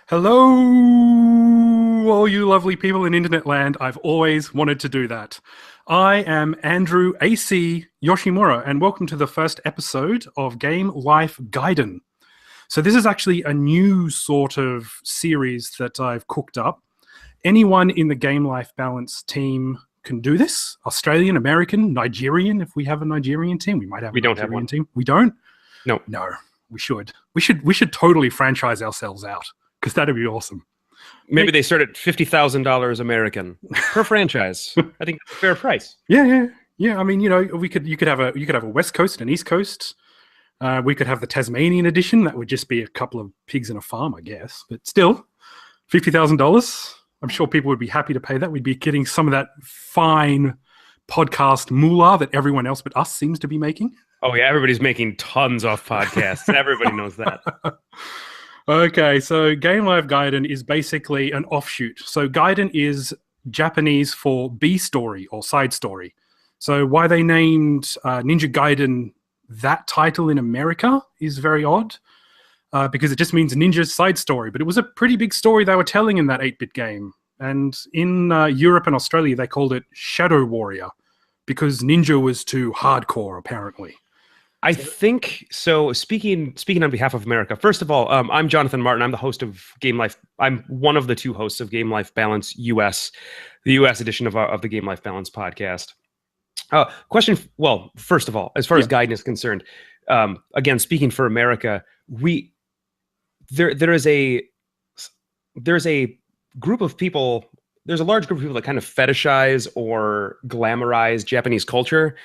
Hello, all you lovely people in internet land. I've always wanted to do that. I am Andrew AC Yoshimura, and welcome to the first episode of Game Life Gaiden. So this is actually a new sort of series that I've cooked up. Anyone in the Game Life Balance team can do this. Australian, American, Nigerian. If we have a Nigerian team, we might have. We don't have one. Team. We don't. No. We should. We should totally franchise ourselves out because that'd be awesome. Maybe they start at $50,000 American per franchise. I think it's a fair price. Yeah. I mean, you could have a West Coast and East Coast. We could have the Tasmanian edition. That would just be a couple of pigs in a farm, I guess. But still, $50,000. I'm sure people would be happy to pay that. We'd be getting some of that fine podcast moolah that everyone else but us seems to be making. Oh, yeah. Everybody's making tons off podcasts. Everybody knows that. Okay, so Game Life Gaiden is basically an offshoot. So Gaiden is Japanese for B story or side story. So why they named Ninja Gaiden that title in America is very odd. Because it just means Ninja's side story. But it was a pretty big story they were telling in that 8-bit game. And in Europe and Australia, they called it Shadow Warrior because Ninja was too hardcore, apparently. I think so. Speaking on behalf of America, first of all, I'm Jonathan Martin. I'm the host of Game Life. I'm one of the two hosts of Game Life Balance US, the US edition of the Game Life Balance podcast. Question. Well, first of all, as far as Gaiden is concerned, again, speaking for America, there's a group of people. There's a large group of people that kind of fetishize or glamorize Japanese culture.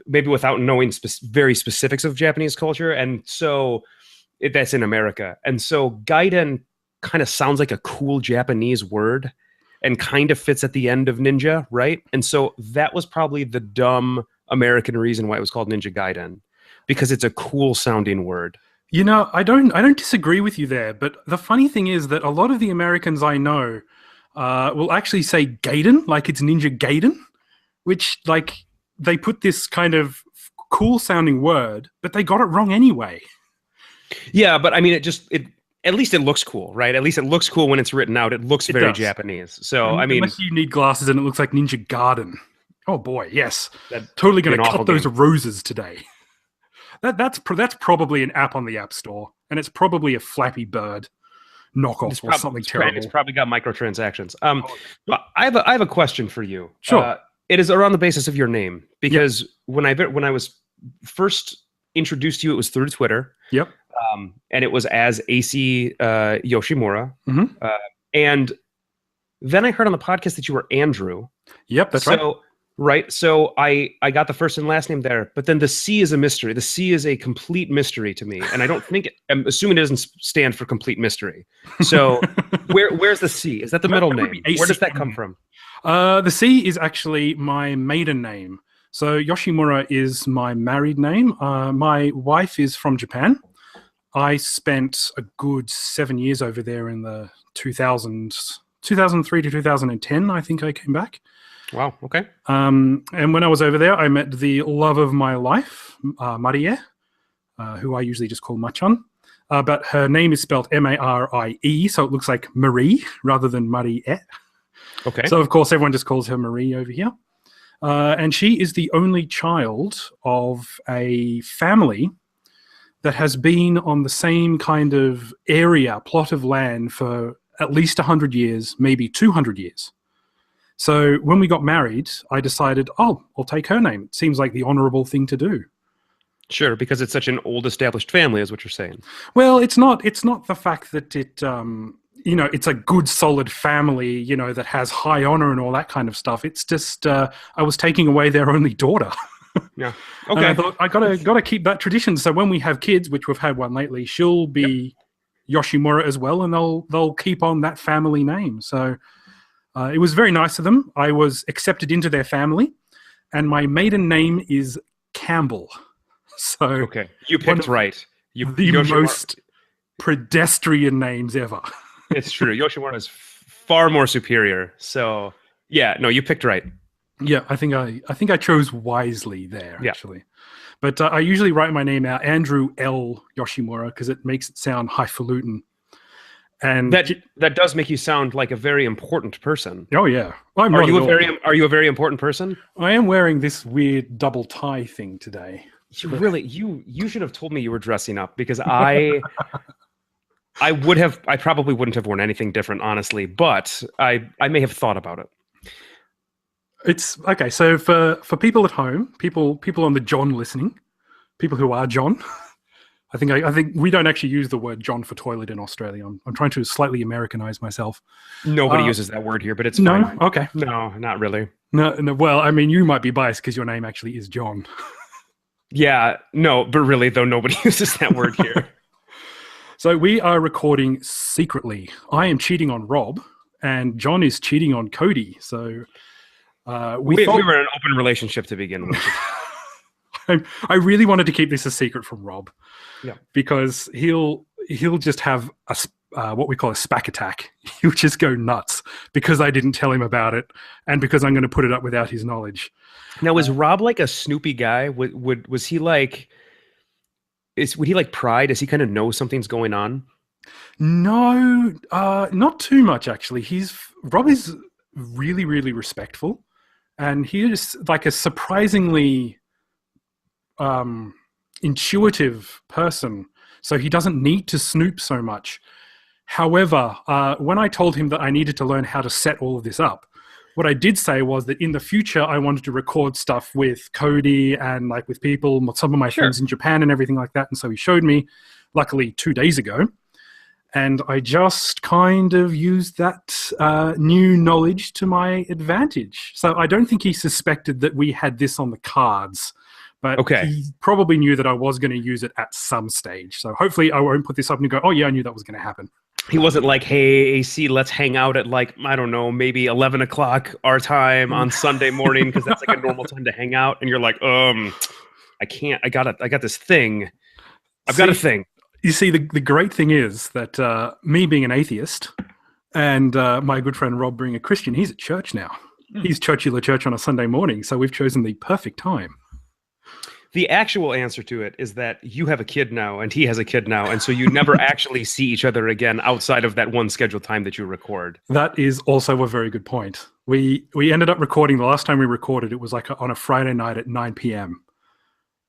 Maybe without knowing very specifics of Japanese culture. And so that's in America. And so Gaiden kind of sounds like a cool Japanese word and kind of fits at the end of ninja, right? And so that was probably the dumb American reason why it was called Ninja Gaiden, because it's a cool sounding word. You know, I don't disagree with you there, but the funny thing is that a lot of the Americans I know will actually say Gaiden, like it's Ninja Gaiden, which like they put this kind of cool sounding word, but they got it wrong anyway. Yeah, but I mean, at least it looks cool, right? At least it looks cool when it's written out. It looks very Japanese. So, I mean, unless you need glasses and it looks like Ninja Garden. Oh boy, yes. Totally going to cut those roses today. That's probably an app on the App Store, and it's probably a Flappy Bird knockoff or something terrible. It's probably got microtransactions. I have a question for you. Sure. It is around the basis of your name, because when I was first introduced to you, it was through Twitter. Yep. And it was as AC Yoshimura. Mm-hmm. And then I heard on the podcast that you were Andrew. Yep, that's right. Right. So I got the first and last name there, but then the C is a mystery. The C is a complete mystery to me. And I don't think, I'm assuming it doesn't stand for complete mystery. So where's the C? Is that the middle name? Where does that come from? The C is actually my maiden name. So Yoshimura is my married name. My wife is from Japan. I spent a good 7 years over there in the 2003 to 2010, I think I came back. Wow, okay. And when I was over there, I met the love of my life, Marie, who I usually just call Machan. But her name is spelled M-A-R-I-E, so it looks like Marie rather than Marie. Okay. So, of course, everyone just calls her Marie over here. And she is the only child of a family that has been on the same kind of plot of land for at least 100 years, maybe 200 years. So when we got married, I decided, I'll take her name. It seems like the honorable thing to do. Sure, because it's such an old established family, is what you're saying. Well, it's not the fact that it... it's a good, solid family, that has high honor and all that kind of stuff. It's just I was taking away their only daughter. Yeah. Okay. And I thought I gotta keep that tradition. So when we have kids, which we've had one lately, she'll be Yoshimura as well, and they'll keep on that family name. So it was very nice of them. I was accepted into their family, and my maiden name is Campbell. So okay, you picked right. The most pedestrian names ever. It's true. Yoshimura is far more superior. So, yeah, no, you picked right. Yeah, I think I chose wisely there, actually. But I usually write my name out, Andrew L. Yoshimura, because it makes it sound highfalutin. And that does make you sound like a very important person. oh yeah, I'm Are not you at a all. very are you a very important person? I am wearing this weird double tie thing today. You should have told me you were dressing up, because I probably wouldn't have worn anything different, honestly, but I may have thought about it. It's okay. So for people at home, people on the John listening, people who are John, I think we don't actually use the word John for toilet in Australia. I'm trying to slightly Americanize myself. Nobody uses that word here, but it's no, fine. okay, No, not really. no. Well, I mean, you might be biased because your name actually is John. Yeah, no, but really though, nobody uses that word here. So we are recording secretly. I am cheating on Rob, and John is cheating on Cody. So we were in an open relationship to begin with. I really wanted to keep this a secret from Rob, yeah, because he'll just have a what we call a SPAC attack. He'll just go nuts because I didn't tell him about it, and because I'm going to put it up without his knowledge. Now, is Rob like a snoopy guy? Was he like? Would he like pry? Does he kind of know something's going on? No, not too much actually. Rob is really, really respectful, and he is like a surprisingly intuitive person. So he doesn't need to snoop so much. However, when I told him that I needed to learn how to set all of this up, what I did say was that in the future, I wanted to record stuff with Cody and like with people, some of my friends in Japan and everything like that. And so he showed me, luckily 2 days ago, and I just kind of used that new knowledge to my advantage. So I don't think he suspected that we had this on the cards, but he probably knew that I was going to use it at some stage. So hopefully I won't put this up and go, oh yeah, I knew that was going to happen. He wasn't like, hey, AC, let's hang out at like, I don't know, maybe 11 o'clock our time on Sunday morning, because that's like a normal time to hang out. And you're like, I can't, I got this thing. I've got a thing. You see, the great thing is that me being an atheist and my good friend Rob being a Christian, he's at church now. He's churchular church on a Sunday morning. So we've chosen the perfect time. The actual answer to it is that you have a kid now and he has a kid now. And so you never actually see each other again outside of that one scheduled time that you record. That is also a very good point. We ended up recording, the last time we recorded, it was like on a Friday night at 9 p.m.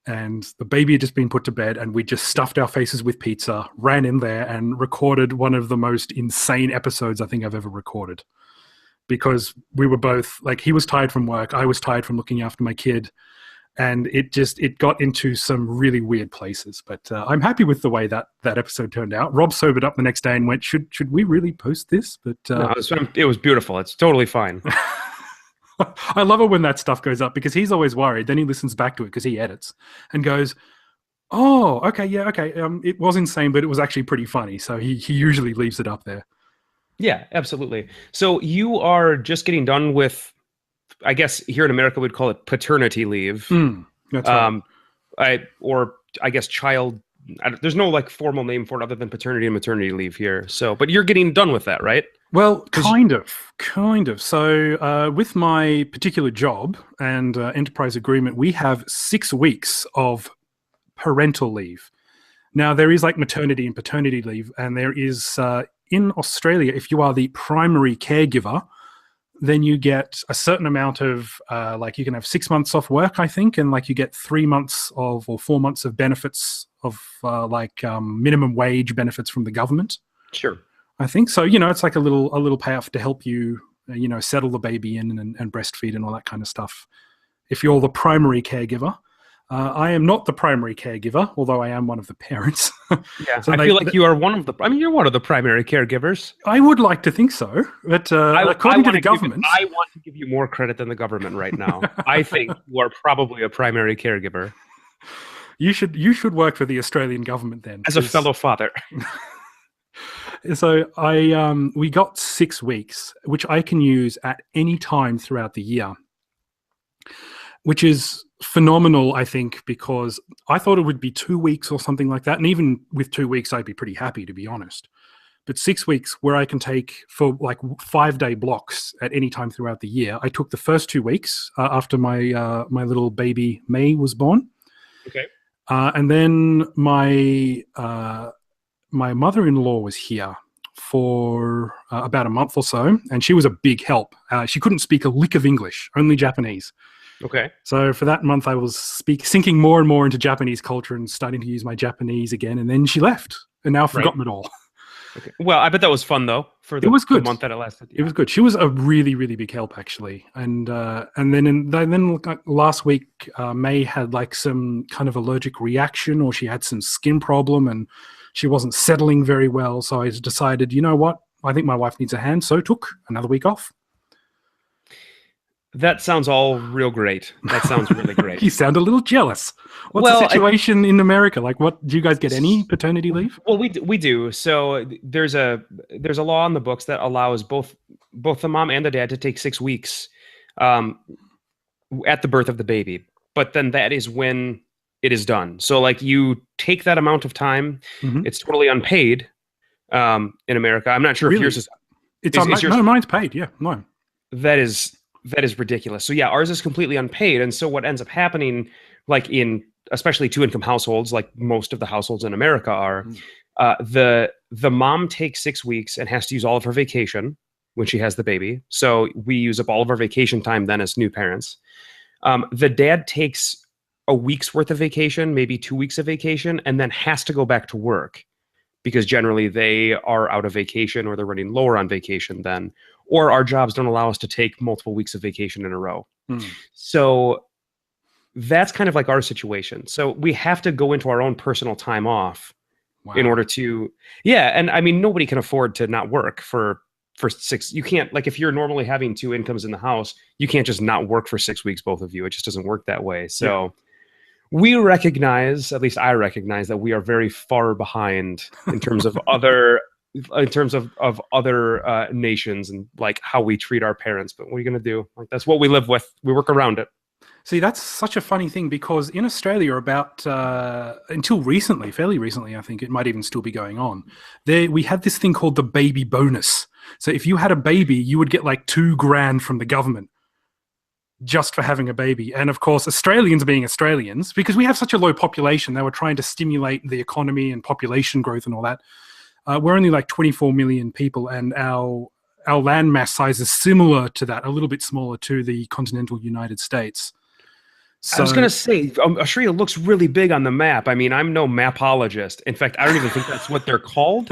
And the baby had just been put to bed, and we just stuffed our faces with pizza, ran in there and recorded one of the most insane episodes I think I've ever recorded. Because we were both, like, he was tired from work, I was tired from looking after my kid. And it got into some really weird places, but I'm happy with the way that episode turned out. Rob sobered up the next day and went, "Should we really post this?" But no, it was beautiful. It's totally fine. I love it when that stuff goes up, because he's always worried. Then he listens back to it because he edits and goes, "Oh, okay, yeah, okay. It was insane, but it was actually pretty funny." So he usually leaves it up there. Yeah, absolutely. So you are just getting done with, I guess here in America we'd call it paternity leave. That's right. I guess child. There's no like formal name for it other than paternity and maternity leave here. So, but you're getting done with that, right? Well, kind of. So, with my particular job and enterprise agreement, we have 6 weeks of parental leave. Now, there is like maternity and paternity leave, and there is in Australia, if you are the primary caregiver, then you get a certain amount of, like you can have 6 months off work, I think, and like you get 3 months of or 4 months of benefits of minimum wage benefits from the government. Sure. I think so. It's like a little payoff to help you, settle the baby in and breastfeed and all that kind of stuff. If you're the primary caregiver. I am not the primary caregiver, although I am one of the parents. Yeah, so I feel like you are one of the. I mean, you're one of the primary caregivers. I would like to think so, but according to the government, I want to give you more credit than the government right now. I think you are probably a primary caregiver. You should work for the Australian government then, as a fellow father. So we got 6 weeks, which I can use at any time throughout the year, which is phenomenal, I think, because I thought it would be 2 weeks or something like that. And even with 2 weeks, I'd be pretty happy, to be honest. But 6 weeks where I can take for like 5-day blocks at any time throughout the year. I took the first 2 weeks after my little baby May was born. Okay. And then my mother-in-law was here for about a month or so, and she was a big help. She couldn't speak a lick of English, only Japanese. Okay. So for that month, I was sinking more and more into Japanese culture and starting to use my Japanese again. And then she left, and now I've forgotten it all. Okay. Well, I bet that was fun though. It was good. The month that it lasted. It was good. She was a really, really big help actually. And then last week, May had like some kind of allergic reaction, or she had some skin problem, and she wasn't settling very well. So I decided, you know what? I think my wife needs a hand. So took another week off. That sounds all real great. That sounds really great. You sound a little jealous. What's the situation in America? Like, what do you guys get any paternity leave? Well, we do. So there's a law in the books that allows both the mom and the dad to take 6 weeks at the birth of the baby. But then that is when it is done. So like you take that amount of time. Mm-hmm. It's totally unpaid in America. I'm not sure if yours is. No, mine's paid. Yeah, no. That is ridiculous. So yeah, ours is completely unpaid. And so what ends up happening, like in especially 2-income households, like most of the households in America are, the mom takes 6 weeks and has to use all of her vacation when she has the baby. So we use up all of our vacation time then as new parents. The dad takes a week's worth of vacation, maybe 2 weeks of vacation, and then has to go back to work because generally they are out of vacation or they're running lower on vacation then. Or our jobs don't allow us to take multiple weeks of vacation in a row. So that's kind of like our situation. So we have to go into our own personal time off in order to, and I mean, nobody can afford to not work for 6. You can't, like if you're normally having 2 incomes in the house, you can't just not work for 6 weeks, both of you. It just doesn't work that way. So we recognize, at least I recognize, that we are very far behind in terms of other other nations and like how we treat our parents. But what are you going to do? Like that's what we live with. We work around it. See, that's such a funny thing because in Australia, about until recently, fairly recently, I think it might even still be going on. We had this thing called the baby bonus. So if you had a baby, you would get like $2,000 from the government just for having a baby. And of course, Australians being Australians, because we have such a low population, they were trying to stimulate the economy and population growth and all that. We're only like 24 million people, and our land mass size is similar to that, a little bit smaller to the continental United States. So, I was going to say, Australia looks really big on the map. I mean, I'm no mapologist. In fact, I don't even think that's what they're called.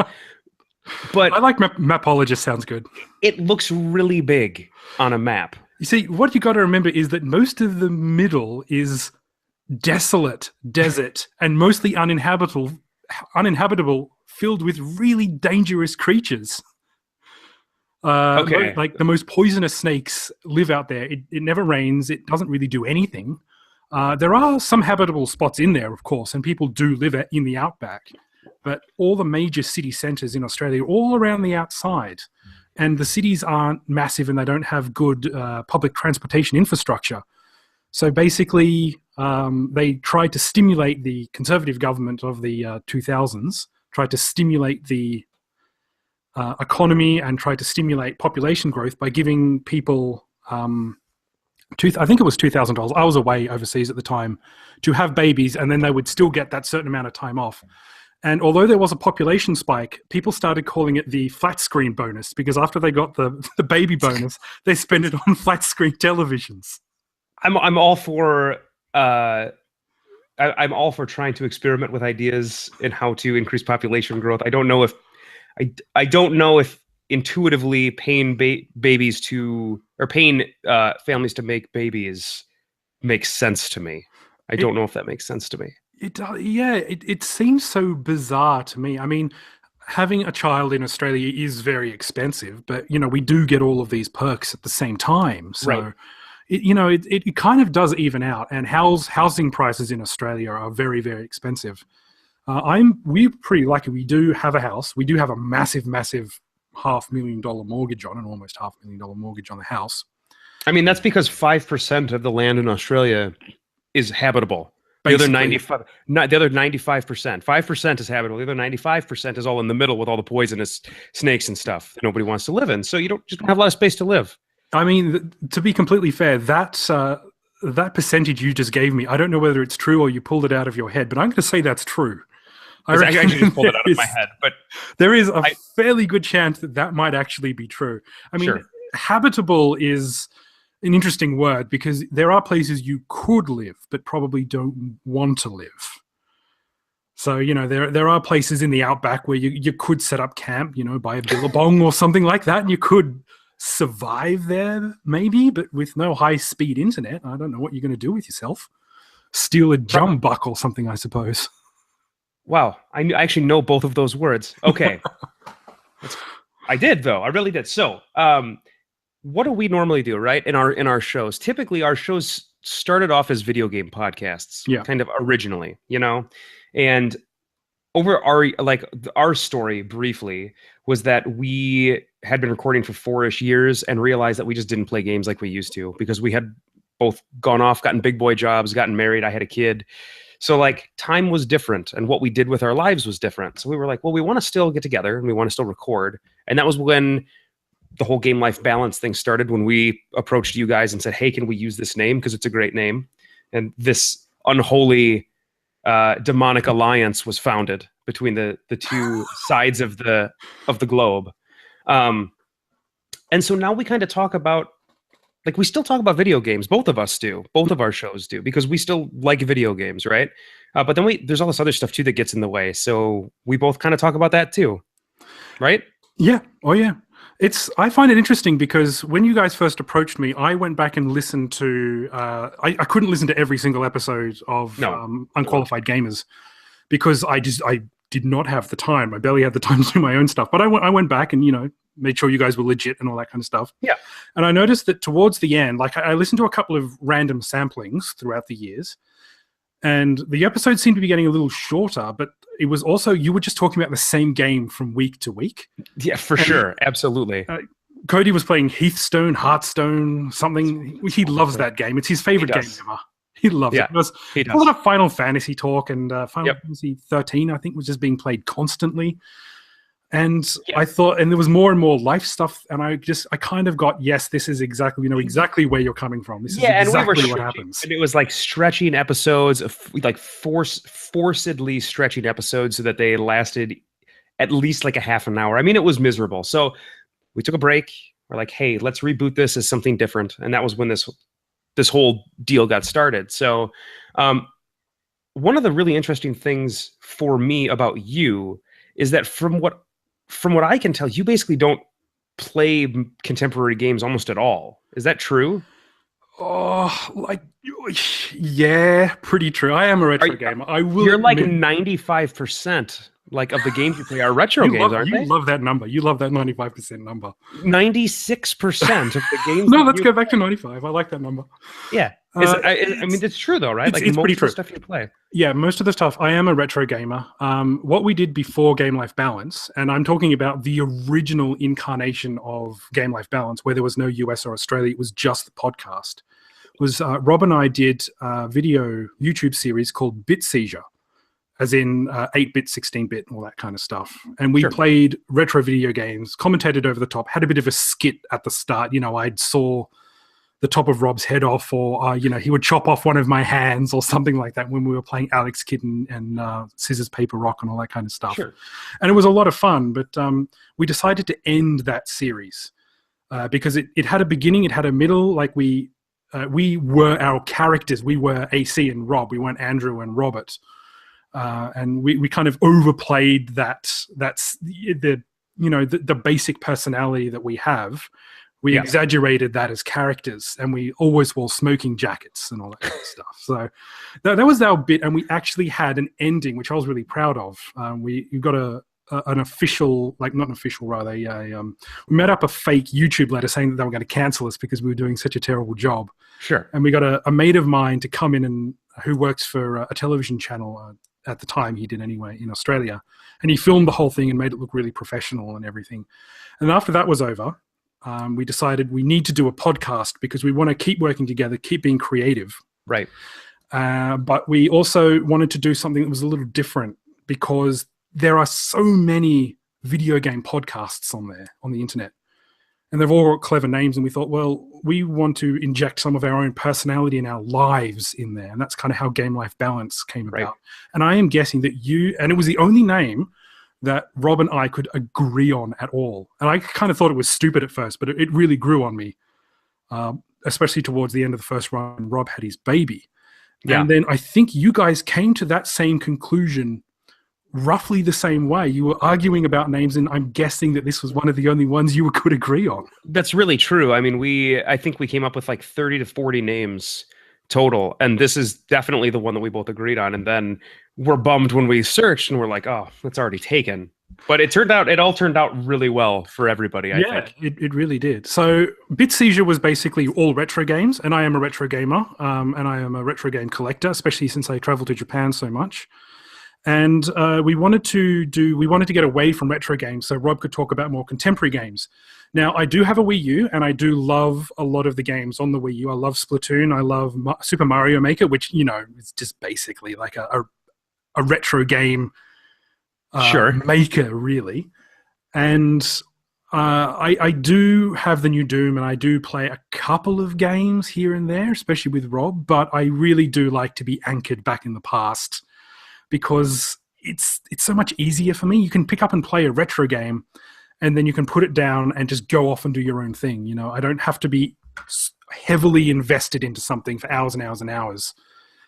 But I like mapologist, sounds good. It looks really big on a map. You see, what you got to remember is that most of the middle is desolate desert and mostly uninhabitable, filled with really dangerous creatures. Like the most poisonous snakes live out there. It never rains. It doesn't really do anything. There are some habitable spots in there, of course, and people do live in the outback. But all the major city centres in Australia are all around the outside. And the cities aren't massive and they don't have good public transportation infrastructure. So basically, they tried to stimulate the conservative government of the 2000s, tried to stimulate the economy and tried to stimulate population growth by giving people, I think it was $2,000. I was away overseas at the time, to have babies, and then they would still get that certain amount of time off. And although there was a population spike, people started calling it the flat screen bonus, because after they got the baby bonus, they spent it on flat screen televisions. I'm all for I'm all for trying to experiment with ideas in how to increase population growth. I don't know if intuitively paying babies to, or paying families to make babies makes sense to me. I don't know if that makes sense to me. It seems so bizarre to me. I mean, having a child in Australia is very expensive, but we do get all of these perks at the same time. So, right. It kind of does even out. And housing prices in Australia are very, very expensive. We're pretty lucky. We do have a house. We do have a massive, massive $500,000 mortgage on, an almost $500,000 mortgage on the house. I mean, that's because 5% of the land in Australia is habitable. The other 95%, 5% is habitable. The other 95% is all in the middle with all the poisonous snakes and stuff that nobody wants to live in. So you don't have a lot of space to live. I mean, to be completely fair, that percentage you just gave me, I don't know whether it's true or you pulled it out of your head, but I'm going to say that's true. I actually just pulled it out of my head, but there is a fairly good chance that might actually be true. I mean, sure. habitable is an interesting word because there are places you could live, but probably don't want to live. So, there are places in the outback where you could set up camp, by a billabong or something like that, and you could survive there, maybe, but with no high-speed internet. I don't know what you're going to do with yourself. Steal a jump buck or something, I suppose. Wow, I actually know both of those words. Okay. I did, though. I really did. So, what do we normally do, right, in our shows? Typically, our shows started off as video game podcasts, kind of originally, and over our story briefly was that we had been recording for 4-ish years and realized that we just didn't play games like we used to because we had both gone off, gotten big boy jobs, gotten married. I had a kid. So time was different and what we did with our lives was different. So we were like, well, we want to still get together and we want to still record. And that was when the whole game life balance thing started, when we approached you guys and said, hey, can we use this name? Because it's a great name. And this unholy demonic alliance was founded between the two sides of the globe. And so now we kind of talk about, we still talk about video games. Both of us do. Both of our shows do, because we still like video games, right? But then there's all this other stuff too that gets in the way. So we both kind of talk about that too, right? Yeah. Oh yeah. I find it interesting because when you guys first approached me, I went back and listened to, I couldn't listen to every single episode of Unqualified Gamers because I did not have the time. I barely had the time to do my own stuff. But I went back and, made sure you guys were legit and all that kind of stuff. Yeah. And I noticed that towards the end, I listened to a couple of random samplings throughout the years, and the episodes seemed to be getting a little shorter, but it was also, you were just talking about the same game from week to week. Yeah, for sure. Absolutely. Cody was playing Hearthstone, something. He loves that game. It's his favorite game ever. He loves it. He does. A lot of Final Fantasy talk, and Final Fantasy 13, I think, was just being played constantly. And I thought, and there was more and more life stuff, and I kind of got, yes, this is exactly, exactly where you're coming from. This is exactly what happens. And it was stretching episodes, forcedly stretching episodes so that they lasted at least a half an hour. I mean, it was miserable. So we took a break. We're like, hey, let's reboot this as something different. And that was when this whole deal got started. So one of the really interesting things for me about you is that from what I can tell, you basically don't play contemporary games almost at all. Is that true? Oh, yeah, pretty true. I am a retro gamer. I will. You're 95% of the games you play are retro games, aren't they? You love that number. You love that 95% number. 96% of the games. No, let's go back to 95. I like that number. Yeah. I mean, it's true though, right? It's pretty true. Of the stuff you play. Yeah, most of the stuff. I am a retro gamer. What we did before Game Life Balance, and I'm talking about the original incarnation of Game Life Balance, where there was no US or Australia, it was just the podcast, was Rob and I did a video YouTube series called Seizure, as in 8-bit, 16-bit, all that kind of stuff. And we played retro video games, commentated over the top, had a bit of a skit at the start. I'd saw the top of Rob's head off, or he would chop off one of my hands or something like that when we were playing Alex Kidd and Scissors, Paper, Rock and all that kind of stuff. Sure. And it was a lot of fun, but we decided to end that series because it had a beginning, it had a middle. We were our characters. We were AC and Rob. We weren't Andrew and Robert. And we kind of overplayed that's the basic personality that we have. We exaggerated that as characters, and we always wore smoking jackets and all that kind of stuff. So that was our bit, and we actually had an ending, which I was really proud of. We got an official, not an official, rather, we made up a fake YouTube letter saying that they were going to cancel us because we were doing such a terrible job. Sure. And we got a mate of mine to come in and who works for a television channel at the time, he did anyway, in Australia. And he filmed the whole thing and made it look really professional and everything. And after that was over, we decided we need to do a podcast because we want to keep working together, keep being creative. Right. But we also wanted to do something that was a little different because there are so many video game podcasts on the internet. and they've all got clever names. And we thought, well, we want to inject some of our own personality and our lives in there. And that's kind of how Game Life Balance came about. And I am guessing that and it was the only name that Rob and I could agree on at all. And I kind of thought it was stupid at first, but it really grew on me, especially towards the end of the first run. Rob had his baby. Yeah. And then I think you guys came to that same conclusion roughly the same way. You were arguing about names, and I'm guessing that this was one of the only ones you could agree on. That's really true. I mean, I think we came up with like 30 to 40 names total, and this is definitely the one that we both agreed on. And then we're bummed when we searched and we're like, oh, it's already taken. But it all turned out really well for everybody, I think. It really did. So Seizure was basically all retro games, and I am a retro gamer, and I am a retro game collector, especially since I travel to Japan so much. And we wanted to get away from retro games so Rob could talk about more contemporary games. Now, I do have a Wii U, and I do love a lot of the games on the Wii U. I love Splatoon. I love Super Mario Maker, which, is just basically like a retro game maker, really. And I do have the new Doom, and I do play a couple of games here and there, especially with Rob, but I really do like to be anchored back in the past, because it's so much easier for me. You can pick up and play a retro game, and then you can put it down and just go off and do your own thing. I don't have to be heavily invested into something for hours and hours and hours,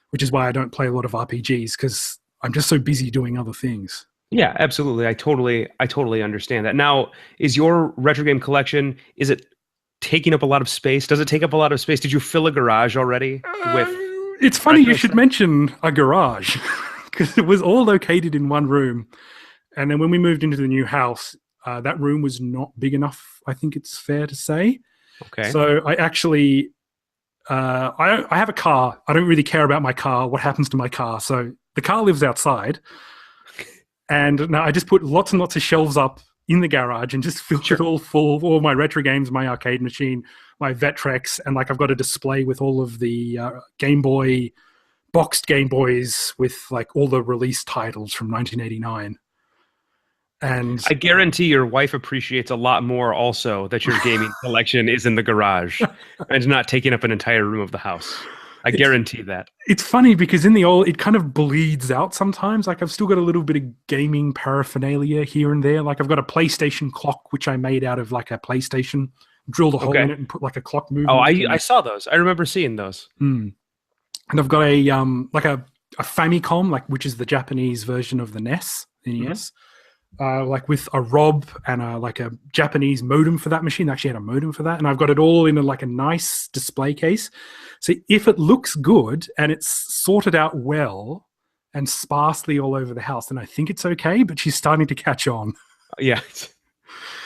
which is why I don't play a lot of RPGs, because I'm just so busy doing other things. Yeah, absolutely. I totally understand that. Now, is your retro game collection, is it taking up a lot of space? Does it take up a lot of space? Did you fill a garage already with... It's funny you should mention a garage, because it was all located in one room. And then when we moved into the new house, that room was not big enough, I think it's fair to say. Okay. So I actually, I have a car. I don't really care about my car, what happens to my car. So the car lives outside. And now I just put lots and lots of shelves up in the garage and just filled it all full of all my retro games, my arcade machine, my Vetrix, and like I've got a display with all of the boxed Game Boys with like all the release titles from 1989. And I guarantee your wife appreciates a lot more also that your gaming collection is in the garage and not taking up an entire room of the house. I guarantee that. It's funny because in the old, it kind of bleeds out sometimes. Like I've still got a little bit of gaming paraphernalia here and there. Like I've got a PlayStation clock, which I made out of like a PlayStation, drilled a hole in it and put like a clock movement. Oh, I saw those. I remember seeing those. And I've got a like a Famicom, like which is the Japanese version of the NES, NES. Like with a ROB and like a Japanese modem for that machine. I actually had a modem for that, and I've got it all in like a nice display case. So if it looks good and it's sorted out well and sparsely all over the house, then I think it's okay, but she's starting to catch on. Yeah.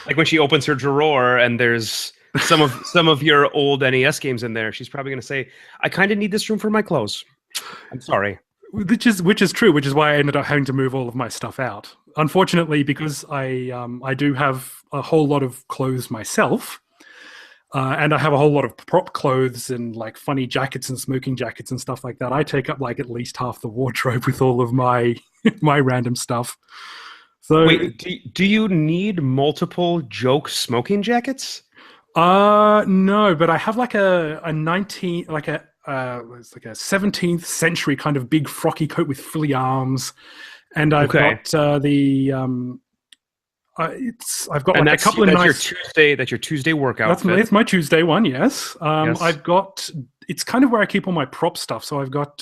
Like when she opens her drawer and there's some of your old NES games in there, she's probably going to say, I kind of need this room for my clothes. I'm sorry. Which is true, which is why I ended up having to move all of my stuff out. Unfortunately, because I do have a whole lot of clothes myself, and I have a whole lot of prop clothes and like funny jackets and smoking jackets and stuff like that. I take up like at least half the wardrobe with all of my my random stuff. So wait, do you need multiple joke smoking jackets? No, but I have like a 17th century kind of big frocky coat with frilly arms, and I've got I've got like a couple of nice. That's your Tuesday workout. That's my Tuesday one. Yes. Yes. I've got. It's kind of where I keep all my prop stuff. So I've got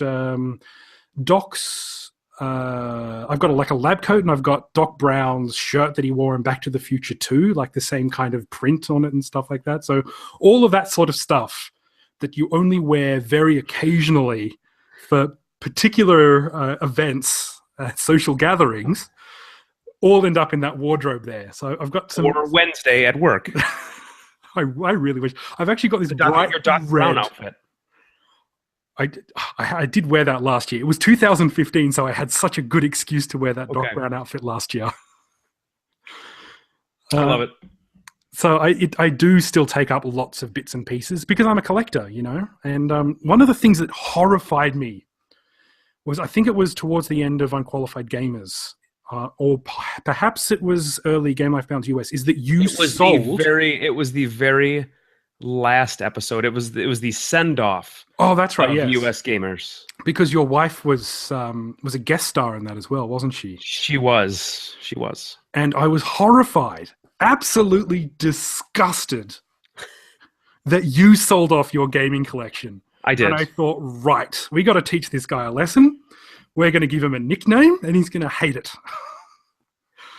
Doc's. I've got like a lab coat, and I've got Doc Brown's shirt that he wore in Back to the Future 2, like the same kind of print on it and stuff like that. So all of that sort of stuff that you only wear very occasionally for particular events, social gatherings, all end up in that wardrobe there. So I've got some... Or Wednesday at work. I really wish. I've actually got this bright your Doc Brown outfit. I did wear that last year. It was 2015, so I had such a good excuse to wear that Doc Brown outfit last year. I love it. So I do still take up lots of bits and pieces because I'm a collector, you know. And one of the things that horrified me was, I think it was towards the end of Unqualified Gamers. or perhaps it was early Game Life Bounce US, is that you It was sold. it was the very last episode. It was the send off. Oh, that's right. Of Yes, US Gamers. because your wife was a guest star in that as well, wasn't she? She was. She was. And I was horrified, absolutely disgusted that you sold off your gaming collection. I did. And I thought, right, we got to teach this guy a lesson. We're going to give him a nickname, and he's going to hate it.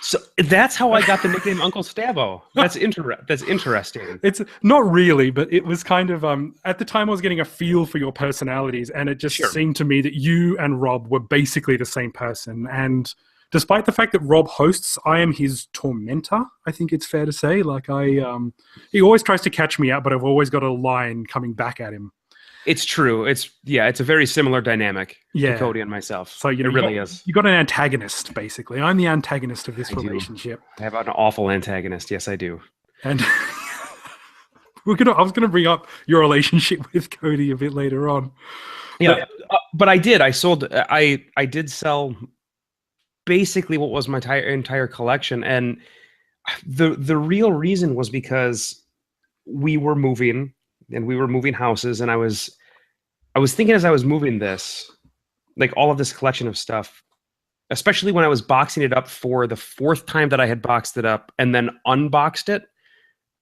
So that's how I got the nickname Uncle Stabbo. That's interesting. It's not really, but it was kind of at the time I was getting a feel for your personalities, and it just seemed to me that you and Rob were basically the same person. And despite the fact that Rob hosts, I am his tormentor. I think it's fair to say. Like he always tries to catch me out, but I've always got a line coming back at him. It's true. It's a very similar dynamic to Cody and myself. So it really is. You got an antagonist, basically. I'm the antagonist of this relationship. I have an awful antagonist. Yes, I do. And I was gonna bring up your relationship with Cody a bit later on. Yeah, but I did. I did sell basically what was my entire collection, and the real reason was because we were moving. And we were moving houses, and I was thinking as I was moving this, like all of this collection of stuff, especially when I was boxing it up for the 4th time that I had boxed it up and then unboxed it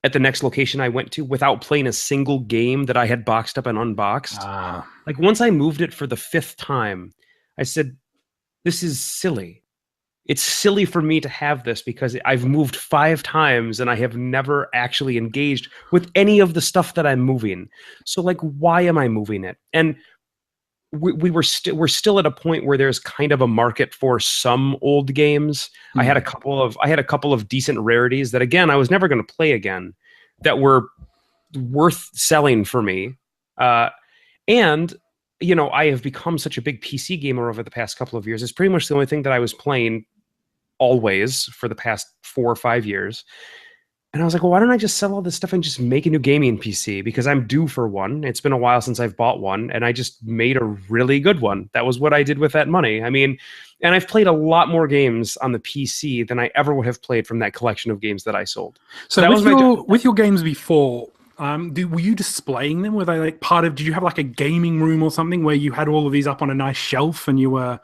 at the next location I went to without playing a single game that I had boxed up and unboxed. Like once I moved it for the 5th time, I said, this is silly. It's silly for me to have this because I've moved 5 times and I have never actually engaged with any of the stuff that I'm moving. So like, why am I moving it? And we're still at a point where there's kind of a market for some old games. Mm-hmm. I had a couple of decent rarities that again, I was never going to play again that were worth selling for me. And you know, I have become such a big PC gamer over the past couple of years. It's pretty much the only thing that I was playing always for the past 4 or 5 years. And I was like, well, why don't I just sell all this stuff and just make a new gaming PC? Because I'm due for one. It's been a while since I've bought one, and I just made a really good one. That was what I did with that money. I mean, and I've played a lot more games on the PC than I ever would have played from that collection of games that I sold. So that with your games before, were you displaying them? Were they like part of, did you have like a gaming room or something where you had all of these up on a nice shelf and you were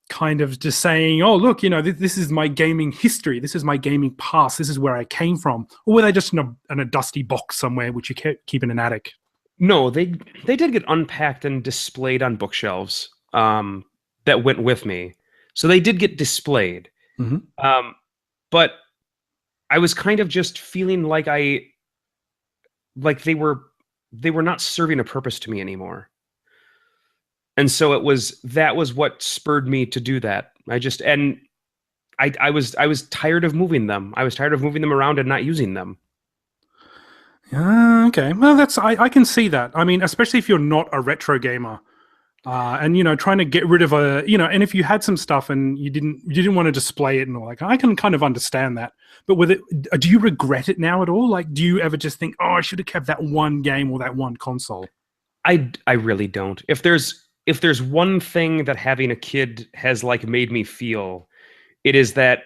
kind of just saying, oh, look, you know, this is my gaming history. This is my gaming past. This is where I came from. Or were they just in a dusty box somewhere, which you keep in an attic? No, they did get unpacked and displayed on bookshelves that went with me. So they did get displayed. Mm-hmm. But I was kind of just feeling like they were not serving a purpose to me anymore. And so that was what spurred me to do that. I was tired of moving them. I was tired of moving them around and not using them. Okay. Well, I can see that. I mean, especially if you're not a retro gamer, and you know, trying to get rid of and if you had some stuff and you didn't want to display it and all, like, I can kind of understand that. But with it, do you regret it now at all? Like, do you ever just think, oh, I should have kept that one game or that one console? I really don't. If there's one thing that having a kid has like made me feel, it is that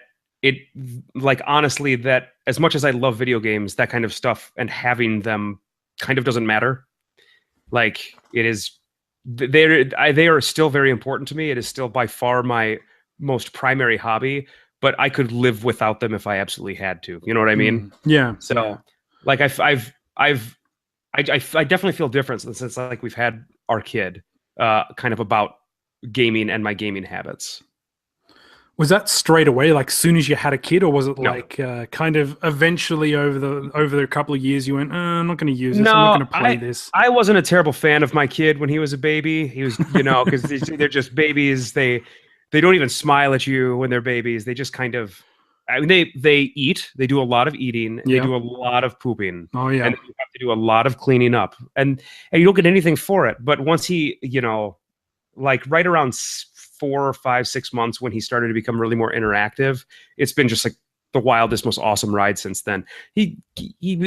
honestly, that as much as I love video games, that kind of stuff and having them kind of doesn't matter. Like they are still very important to me. It is still by far my most primary hobby, but I could live without them if I absolutely had to. You know what I mean? Yeah. So like I definitely feel different since like we've had our kid. Kind of about gaming and my gaming habits. Was that straight away, like soon as you had a kid, or was it like kind of eventually over a couple of years you went, I'm not going to use this, I'm not going to play this? I wasn't a terrible fan of my kid when he was a baby. He was, because they're just babies. They don't even smile at you when they're babies. They just kind of, I mean, they eat. They do a lot of eating. And They do a lot of pooping. Oh yeah, and you have to do a lot of cleaning up, and you don't get anything for it. But once he, like right around 4 or 5, 6 months when he started to become really more interactive, it's been just like the wildest, most awesome ride since then. He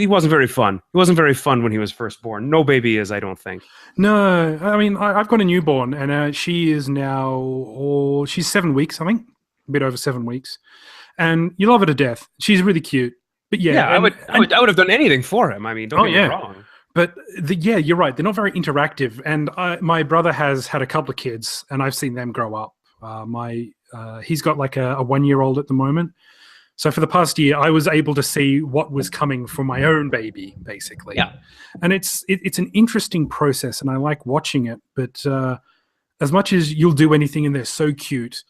wasn't very fun. He wasn't very fun when he was first born. No baby is, I don't think. No, I mean I've got a newborn, and she is now, she's 7 weeks, I think. a bit over 7 weeks. And you love her to death. She's really cute. But yeah. I would have done anything for him. I mean, don't get me wrong. But you're right. They're not very interactive. And my brother has had a couple of kids, and I've seen them grow up. He's got like a 1-year-old at the moment. So for the past year, I was able to see what was coming for my own baby, basically. Yeah. And it's an interesting process, and I like watching it. But as much as you'll do anything and they're so cute,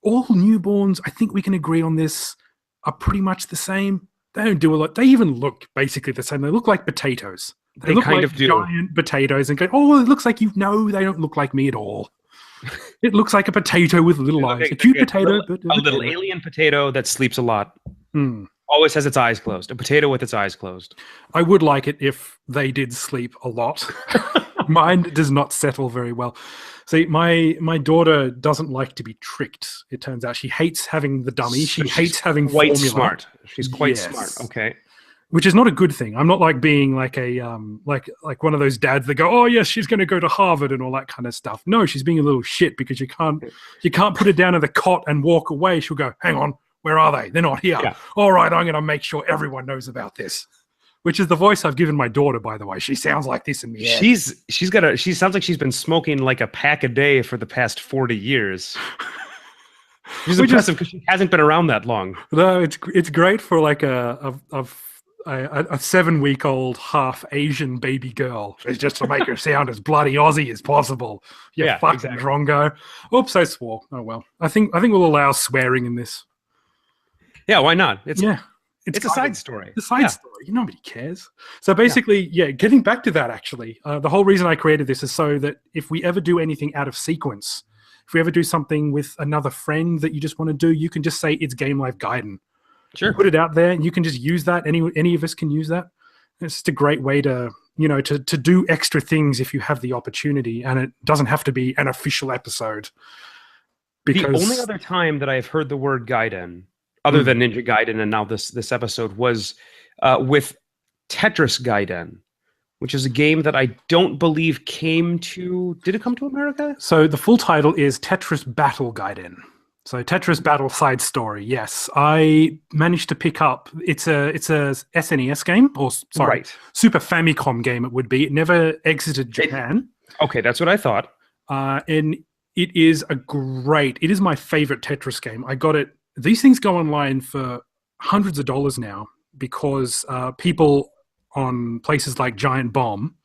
all newborns, I think we can agree on this, are pretty much the same. They don't do a lot. They even look basically the same. They look like potatoes. They look kind like of do. Giant potatoes and go, oh, it looks like they don't look like me at all. It looks like a potato with little eyes. A cute potato. A little alien potato that sleeps a lot. Always has its eyes closed. A potato with its eyes closed. I would like it if they did sleep a lot. Mine does not settle very well. See, my daughter doesn't like to be tricked. It turns out she hates having the dummy. She hates having quite formula. Smart. She's quite smart. Okay. Which is not a good thing. I'm not like being like a like one of those dads that go, oh yes, she's going to go to Harvard and all that kind of stuff. No, she's being a little shit because you can't put her down in the cot and walk away. She'll go, hang on, where are they? They're not here. Yeah. All right, I'm going to make sure everyone knows about this. Which is the voice I've given my daughter, by the way. She sounds like this in the head. She sounds like she's been smoking like a pack a day for the past 40 years. Which is impressive because she hasn't been around that long. No, it's great for like a 7-week-old half Asian baby girl. It's just to make her sound as bloody Aussie as possible. Fucking drongo. Oops, I swore. Oh well. I think we'll allow swearing in this. Yeah, why not? It's a side story. It's a side story. Nobody cares. So basically, getting back to that actually, the whole reason I created this is so that if we ever do anything out of sequence, if we ever do something with another friend that you just want to do, you can just say it's Game Life Gaiden. Sure. Put it out there and you can just use that. Any of us can use that. It's just a great way to, to do extra things if you have the opportunity, and it doesn't have to be an official episode. Because the only other time that I've heard the word Gaiden, other than Ninja Gaiden and now this episode, was with Tetris Gaiden, which is a game that I don't believe did it come to America? So the full title is Tetris Battle Gaiden. So Tetris Battle Side Story, yes. I managed to pick up, it's a SNES game, Super Famicom game it would be. It never exited Japan. Okay, that's what I thought. And it is my favorite Tetris game. I got it. These things go online for hundreds of dollars now because people on places like Giant Bomb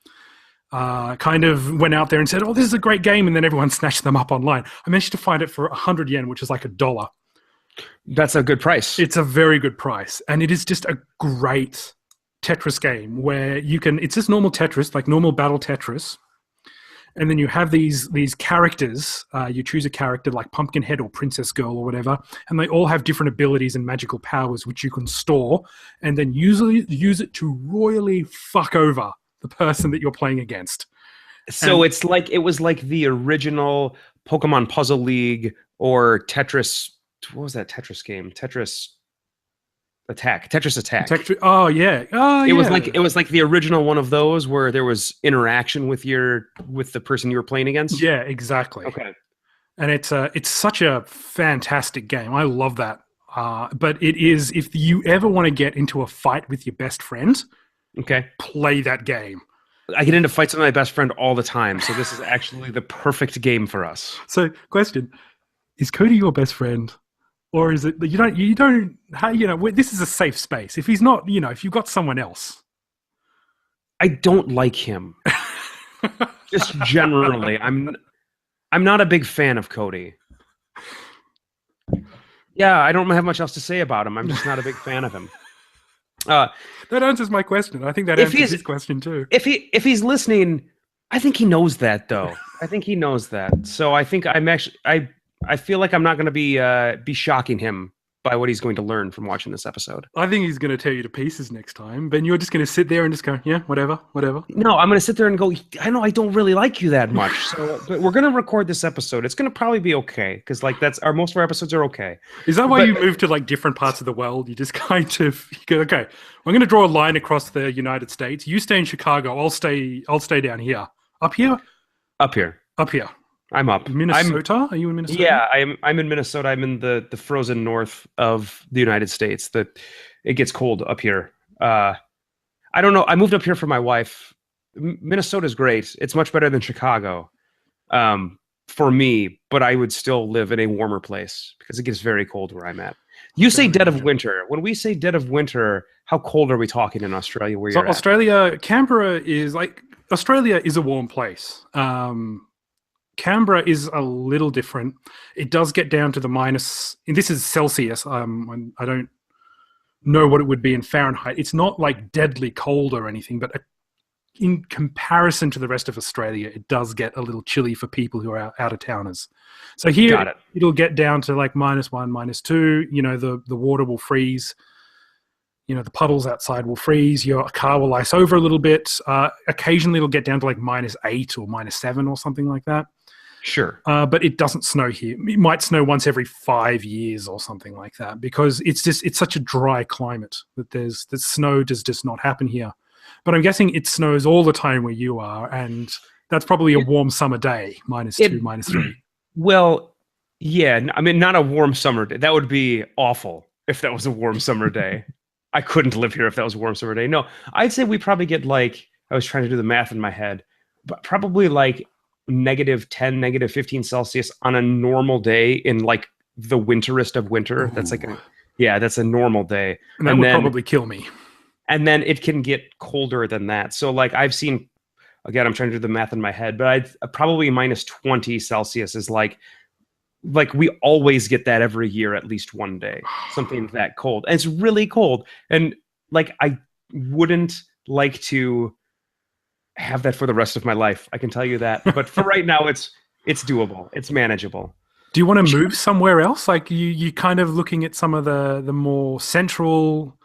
kind of went out there and said, oh, this is a great game, and then everyone snatched them up online. I managed to find it for 100 yen, which is like $1. That's a good price. It's a very good price, and it is just a great Tetris game where it's just normal Tetris, like normal battle Tetris, and then you have these characters. You choose a character like Pumpkinhead or Princess Girl or whatever, and they all have different abilities and magical powers which you can store, and then usually use it to royally fuck over the person that you're playing against. So it was like the original Pokemon Puzzle League or Tetris. What was that Tetris game? Tetris Attack. Oh yeah. It was like the original one of those where there was interaction with the person you were playing against. Yeah, exactly. Okay. And it's such a fantastic game. I love that. But it is, if you ever want to get into a fight with your best friend, okay, play that game. I get into fights with my best friend all the time, so this is actually the perfect game for us. So, question: is Cody your best friend, or is it you don't? How this is a safe space. If he's not, if you've got someone else, I don't like him. Just generally, I'm not a big fan of Cody. Yeah, I don't have much else to say about him. I'm just not a big fan of him. That answers my question. I think that answers his question too. If he's listening, I think he knows that though. I think he knows that. So I think I feel like I'm not going to be shocking him by what he's going to learn from watching this episode. I think he's going to tear you to pieces next time, but you're just going to sit there and just go, yeah, whatever. No, I'm going to sit there and go, I know I don't really like you that much. So but we're going to record this episode. It's going to probably be okay because most of our episodes are okay. Is that why you moved to like different parts of the world? You just kind of go, okay, I'm going to draw a line across the United States. You stay in Chicago. I'll stay down here. Up here? Up here. Up here. I'm up. Minnesota? Are you in Minnesota? Yeah, I'm in Minnesota. I'm in the frozen north of the United States. It gets cold up here. I don't know. I moved up here for my wife. Minnesota's great. It's much better than Chicago, for me. But I would still live in a warmer place because it gets very cold where I'm at. You say dead of winter. When we say dead of winter, how cold are we talking in Australia? Where you're at? Canberra is Australia is a warm place. Canberra is a little different. It does get down to the minus. And this is Celsius. I don't know what it would be in Fahrenheit. It's not like deadly cold or anything, but in comparison to the rest of Australia, it does get a little chilly for people who are out of towners. So here it'll get down to like -1, -2. You know, the water will freeze. You know, the puddles outside will freeze. Your car will ice over a little bit. Occasionally it'll get down to like -8 or -7 or something like that. Sure. But it doesn't snow here. It might snow once every 5 years or something like that because it's such a dry climate that the snow does just not happen here. But I'm guessing it snows all the time where you are, and that's probably a warm summer day, -2, -3. Well, yeah. I mean, not a warm summer day. That would be awful if that was a warm summer day. I couldn't live here if that was a warm summer day. No, I'd say we probably get like, I was trying to do the math in my head, but probably like -10, -15 Celsius on a normal day in like the winterest of winter. Ooh. That's like that's a normal day. And that would probably kill me. And then it can get colder than that. So like I've seen, again, I'm trying to do the math in my head, but I'd probably -20 Celsius is like we always get that every year, at least one day, something that cold. And it's really cold. And like, I wouldn't like to have that for the rest of my life. I can tell you that. But for right now, it's doable. It's manageable. Do you want to move somewhere else? Like you kind of looking at some of the more central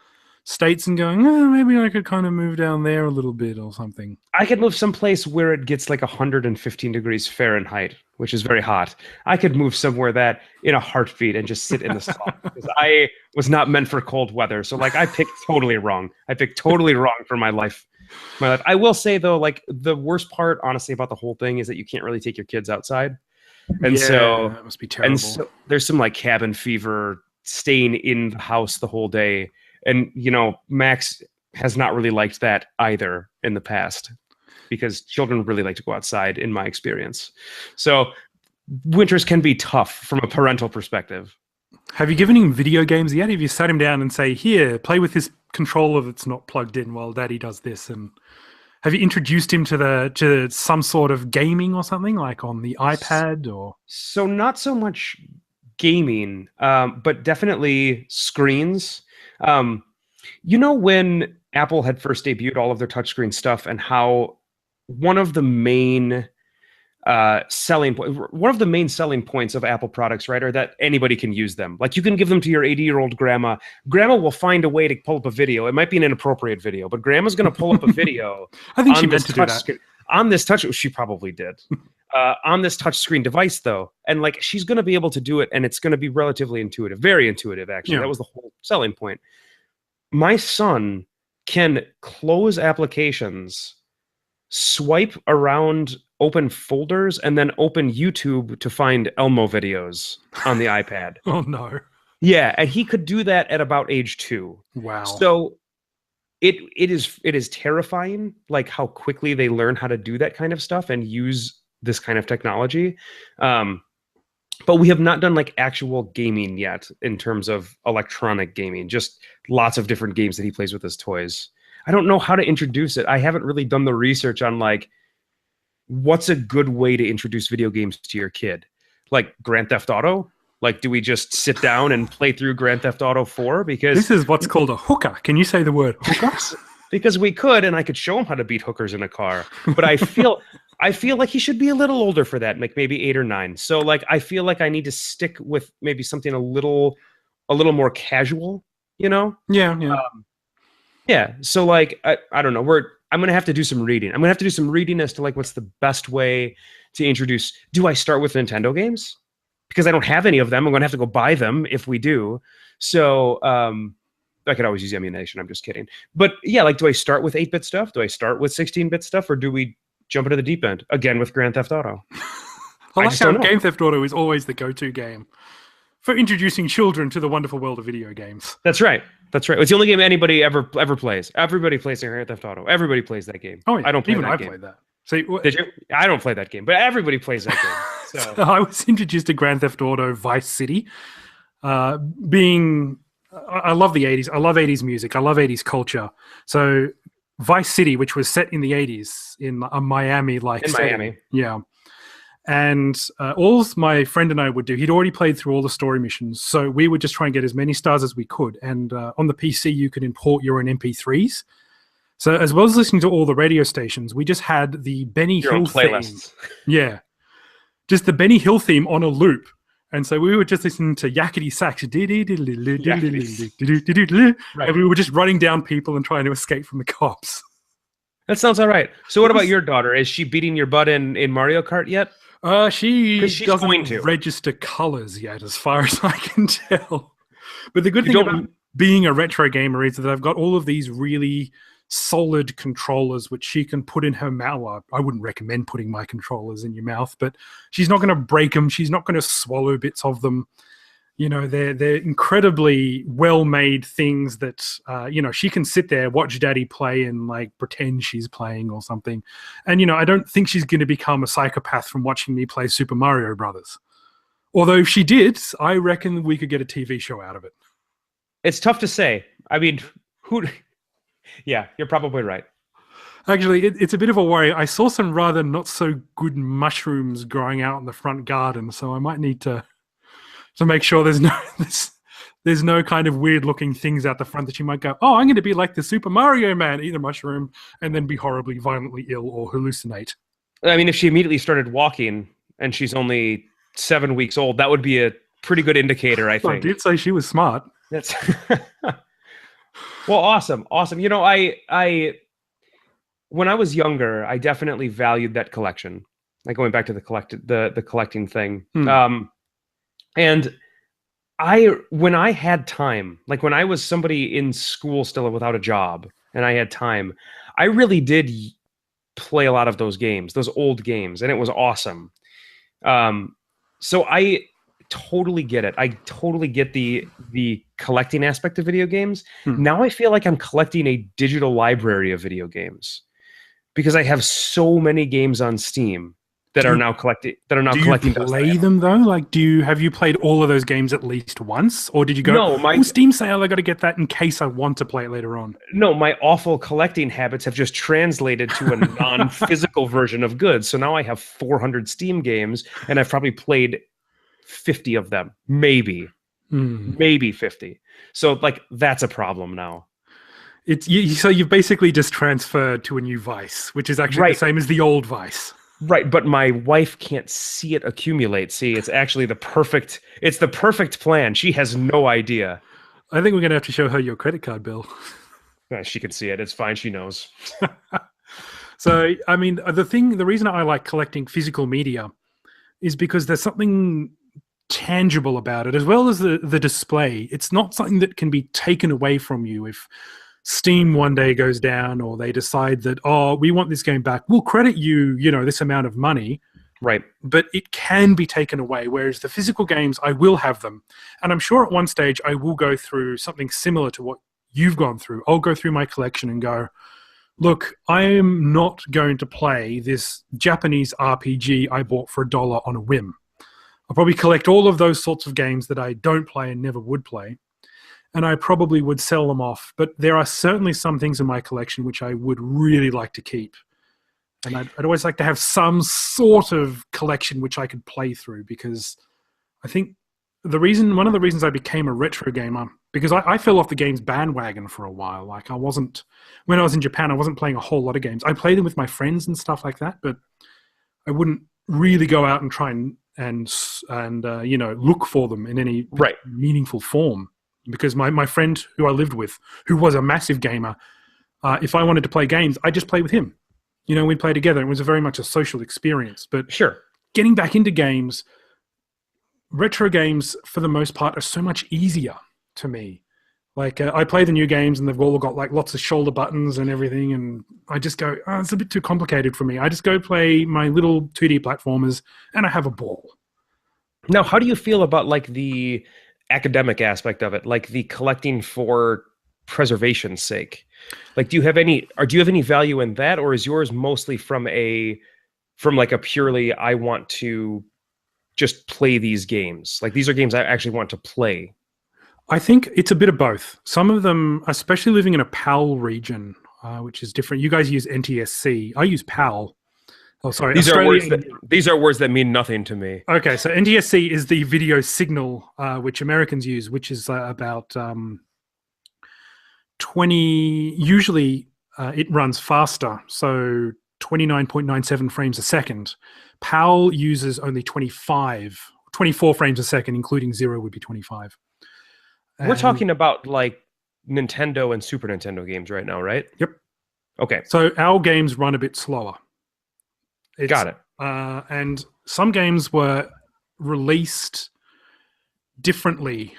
states and going, maybe I could kind of move down there a little bit or something. I could move someplace where it gets like 115 degrees Fahrenheit, which is very hot. I could move somewhere that in a heartbeat and just sit in the sun because I was not meant for cold weather. So like I picked totally wrong. For my life. I will say though, like the worst part, honestly, about the whole thing is that you can't really take your kids outside. And so that must be terrible. And so there's some like cabin fever, staying in the house the whole day. And, you know, Max has not really liked that either in the past because children really like to go outside, in my experience. So winters can be tough from a parental perspective. Have you given him video games yet? Have you sat him down and say, here, play with this controller that's not plugged in while Daddy does this? And have you introduced him to some sort of gaming or something, like on the iPad or? So not so much gaming, but definitely screens. You know, when Apple had first debuted all of their touchscreen stuff and how one of the main selling points of Apple products, right, are that anybody can use them. Like you can give them to your 80-year-old grandma. Grandma will find a way to pull up a video. It might be an inappropriate video, but grandma's going to pull up a video. I think she meant to do that. On this she probably did. On this touchscreen device, though, and like she's going to be able to do it, and it's going to be relatively intuitive, very intuitive, actually. Yeah. That was the whole selling point. My son can close applications, swipe around open folders, and then open YouTube to find Elmo videos on the iPad. Oh, no. Yeah, and he could do that at about age 2. Wow. So it is terrifying, like how quickly they learn how to do that kind of stuff and use this kind of technology. But we have not done like actual gaming yet in terms of electronic gaming, just lots of different games that he plays with his toys. I don't know how to introduce it. I haven't really done the research on like, what's a good way to introduce video games to your kid? Like Grand Theft Auto? Like, do we just sit down and play through Grand Theft Auto 4? Because this is what's called a hooker. Can you say the word hooker? Because we could, and I could show him how to beat hookers in a car. But I feel like he should be a little older for that, like maybe 8 or 9. So like I feel like I need to stick with maybe something a little more casual, you know? Yeah. Yeah. So like I don't know. I'm gonna have to do some reading. I'm gonna have to do some reading as to like what's the best way to introduce. Do I start with Nintendo games? Because I don't have any of them. I'm gonna have to go buy them if we do. So I could always use emulation. I'm just kidding. But yeah, like, do I start with 8-bit stuff? Do I start with 16-bit stuff? Or do we jump into the deep end again with Grand Theft Auto? I I like just how don't know. Game Theft Auto is always the go-to game for introducing children to the wonderful world of video games. That's right. That's right. It's the only game anybody ever plays. Everybody plays Grand Theft Auto. Everybody plays that game. Oh yeah, I don't play even that I game. played that. See, Did you? I don't play that game, but everybody plays that game. so So I was introduced to Grand Theft Auto Vice City. Being, I love the 80s. I love 80s music. I love 80s culture. So Vice City, which was set in the 80s in a Miami, like in setting. Miami. Yeah. And all my friend and I would do, he'd already played through all the story missions. So we would just try and get as many stars as we could. And on the PC, you could import your own MP3s. So as well as listening to all the radio stations, we just had the Benny Your Hill own theme. playlists. Yeah. Just the Benny Hill theme on a loop. And so we were just listening to yakety sax. Right. And we were just running down people and trying to escape from the cops. That sounds all right. So what about your daughter? Is she beating your butt in Mario Kart yet? She 'Cause she's going doesn't to. register colors yet, as far as I can tell. But the good You thing don't- about being a retro gamer is that I've got all of these really solid controllers which she can put in her mouth. Well, I wouldn't recommend putting my controllers in your mouth, but she's not going to break them. She's not going to swallow bits of them. You know, they're incredibly well-made things that, you know, she can sit there, watch daddy play and like pretend she's playing or something. And, you know, I don't think she's going to become a psychopath from watching me play Super Mario Brothers. Although if she did, I reckon we could get a TV show out of it. It's tough to say. I mean, who? Yeah, you're probably right. Actually, it's a bit of a worry. I saw some rather not so good mushrooms growing out in the front garden, so I might need to make sure there's no kind of weird looking things out the front that you might go, oh, I'm going to be like the Super Mario Man, eat a mushroom, and then be horribly, violently ill or hallucinate. I mean, if she immediately started walking and she's only 7 weeks old, that would be a pretty good indicator, I think. I did say she was smart. That's well, awesome. You know, I when I was younger, I definitely valued that collection. Like going back to the collecting thing. And when I had time, like when I was somebody in school still without a job and I had time, I really did play a lot of those games, those old games, and it was awesome. So I totally get it. I totally get the collecting aspect of video games. Now I feel like I'm collecting a digital library of video games because I have so many games on Steam that are now collecting. Do you play them though? Like, have you played all of those games at least once, or did you go? No, Steam sale. I got to get that in case I want to play it later on. No, my awful collecting habits have just translated to a non-physical version of goods. So now I have 400 Steam games, and I've probably played 50 of them, maybe 50. So like that's a problem now. So you've basically just transferred to a new Vice, which is actually the same as the old Vice. Right, but my wife can't see it accumulate. See, it's actually the perfect plan. She has no idea. I think we're going to have to show her your credit card bill. She can see it. It's fine. She knows. So, I mean, the reason I like collecting physical media is because there's something tangible about it, as well as the display. It's not something that can be taken away from you if Steam one day goes down or they decide that, oh, we want this game back. We'll credit you, this amount of money. Right. But it can be taken away, whereas the physical games, I will have them. And I'm sure at one stage I will go through something similar to what you've gone through. I'll go through my collection and go, look, I am not going to play this Japanese RPG I bought for $1 on a whim. I'll probably collect all of those sorts of games that I don't play and never would play. And I probably would sell them off. But there are certainly some things in my collection which I would really like to keep. And I'd always like to have some sort of collection which I could play through, because I think one of the reasons I became a retro gamer, because I fell off the games bandwagon for a while. Like when I was in Japan, I wasn't playing a whole lot of games. I played them with my friends and stuff like that, but I wouldn't really go out and try and look for them in any meaningful form. Because my friend who I lived with, who was a massive gamer, if I wanted to play games, I just play with him. We'd play together. It was very much a social experience. But sure, getting back into games, retro games for the most part are so much easier to me. Like I play the new games and they've all got like lots of shoulder buttons and everything, and I just go, oh, it's a bit too complicated for me. I just go play my little 2D platformers and I have a ball. Now, how do you feel about like the academic aspect of it, like the collecting for preservation's sake? Like, do you have any value in that, or is yours mostly from like a purely I want to just play these games? Like, these are games I actually want to play. I think it's a bit of both. Some of them, especially living in a PAL region, which is different. You guys use NTSC. I use PAL. Oh, sorry. These are words that mean nothing to me. Okay, so NTSC is the video signal which Americans use, which is about 20. Usually, it runs faster, so 29.97 frames a second. PAL uses only 24 frames a second, including 0 would be 25. We're talking about like Nintendo and Super Nintendo games right now, right? Yep. Okay. So our games run a bit slower. Got it. And some games were released differently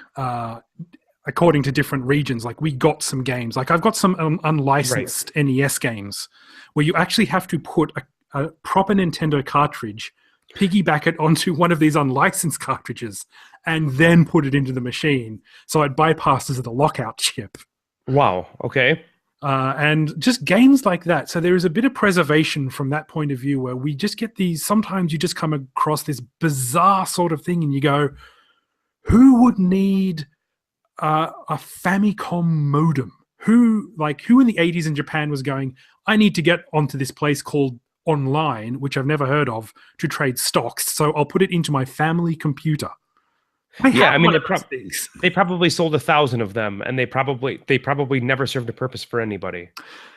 according to different regions. Like we got some games. Like I've got some unlicensed NES games where you actually have to put a proper Nintendo cartridge, piggyback it onto one of these unlicensed cartridges, and then put it into the machine. So it bypasses the lockout chip. Wow. Okay. And just games like that. So there is a bit of preservation from that point of view where we just get these, sometimes you just come across this bizarre sort of thing and you go, who would need a Famicom modem? Who in the 80s in Japan was going, I need to get onto this place called Online, which I've never heard of, to trade stocks. So I'll put it into my family computer. I mean, they probably sold 1,000 of them, and they probably never served a purpose for anybody.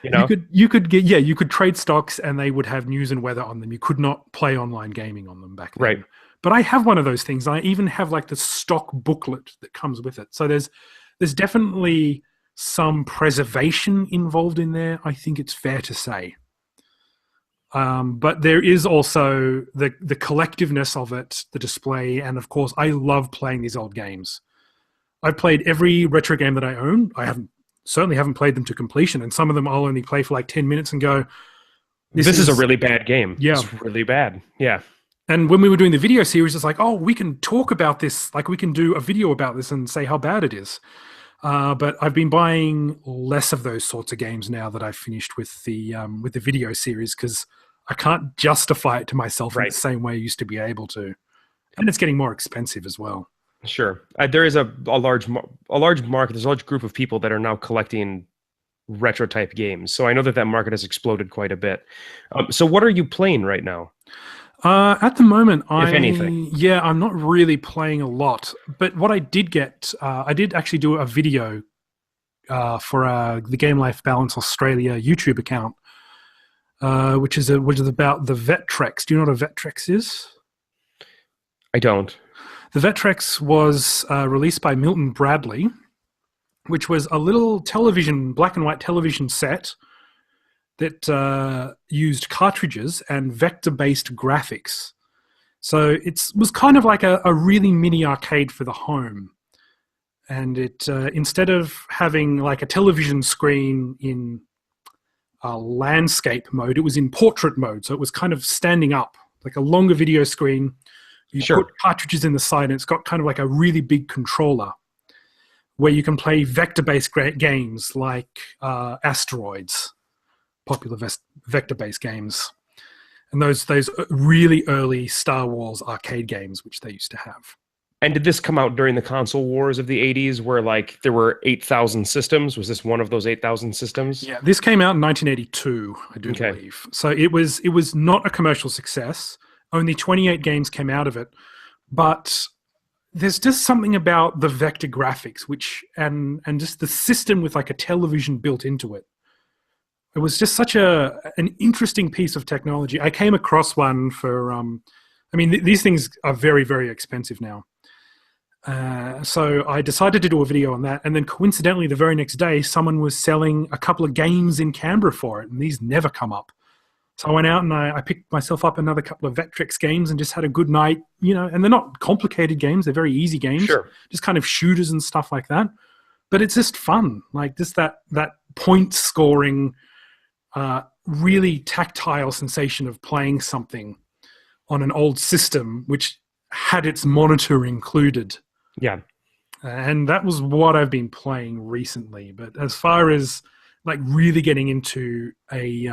You know, you could trade stocks, and they would have news and weather on them. You could not play online gaming on them back then. Right. But I have one of those things. I even have like the stock booklet that comes with it. So there's definitely some preservation involved in there. I think it's fair to say. But there is also the collectiveness of it, the display, and of course, I love playing these old games. I've played every retro game that I own. I certainly haven't played them to completion, and some of them I'll only play for like 10 minutes and go, This is a really bad game. Yeah. It's really bad. Yeah. And when we were doing the video series, it's like, oh, we can talk about this. Like we can do a video about this and say how bad it is. But I've been buying less of those sorts of games now that I've finished with the video series, because I can't justify it to myself in the same way I used to be able to. And it's getting more expensive as well. Sure. There is a large market. There's a large group of people that are now collecting retro type games. So I know that market has exploded quite a bit. So what are you playing right now? At the moment, if anything. Yeah, I'm not really playing a lot. But what I did get, I did actually do a video for the Game Life Balance Australia YouTube account, which is about the Vetrix. Do you know what a Vetrix is? I don't. The Vetrix was released by Milton Bradley, which was a little black and white television set that used cartridges and vector-based graphics. So it was kind of like a really mini arcade for the home. And it instead of having like a television screen in landscape mode, it was in portrait mode. So it was kind of standing up, like a longer video screen. You put cartridges in the side, and it's got kind of like a really big controller where you can play vector-based games like Asteroids, popular vector-based games, and those really early Star Wars arcade games, which they used to have. And did this come out during the console wars of the 80s where like there were 8,000 systems? Was this one of those 8,000 systems? Yeah, this came out in 1982, I do believe. So it was not a commercial success. Only 28 games came out of it. But there's just something about the vector graphics, and just the system with like a television built into it. It was just such an interesting piece of technology. I came across one for, these things are very, very expensive now. So I decided to do a video on that. And then coincidentally, the very next day, someone was selling a couple of games in Canberra for it. And these never come up. So I went out and I picked myself up another couple of Vetrix games and just had a good night, and they're not complicated games. They're very easy games. Sure. Just kind of shooters and stuff like that. but it's just fun. Like just that point scoring, really tactile sensation of playing something on an old system, which had its monitor included. Yeah. And that was what I've been playing recently. But as far as like really getting into a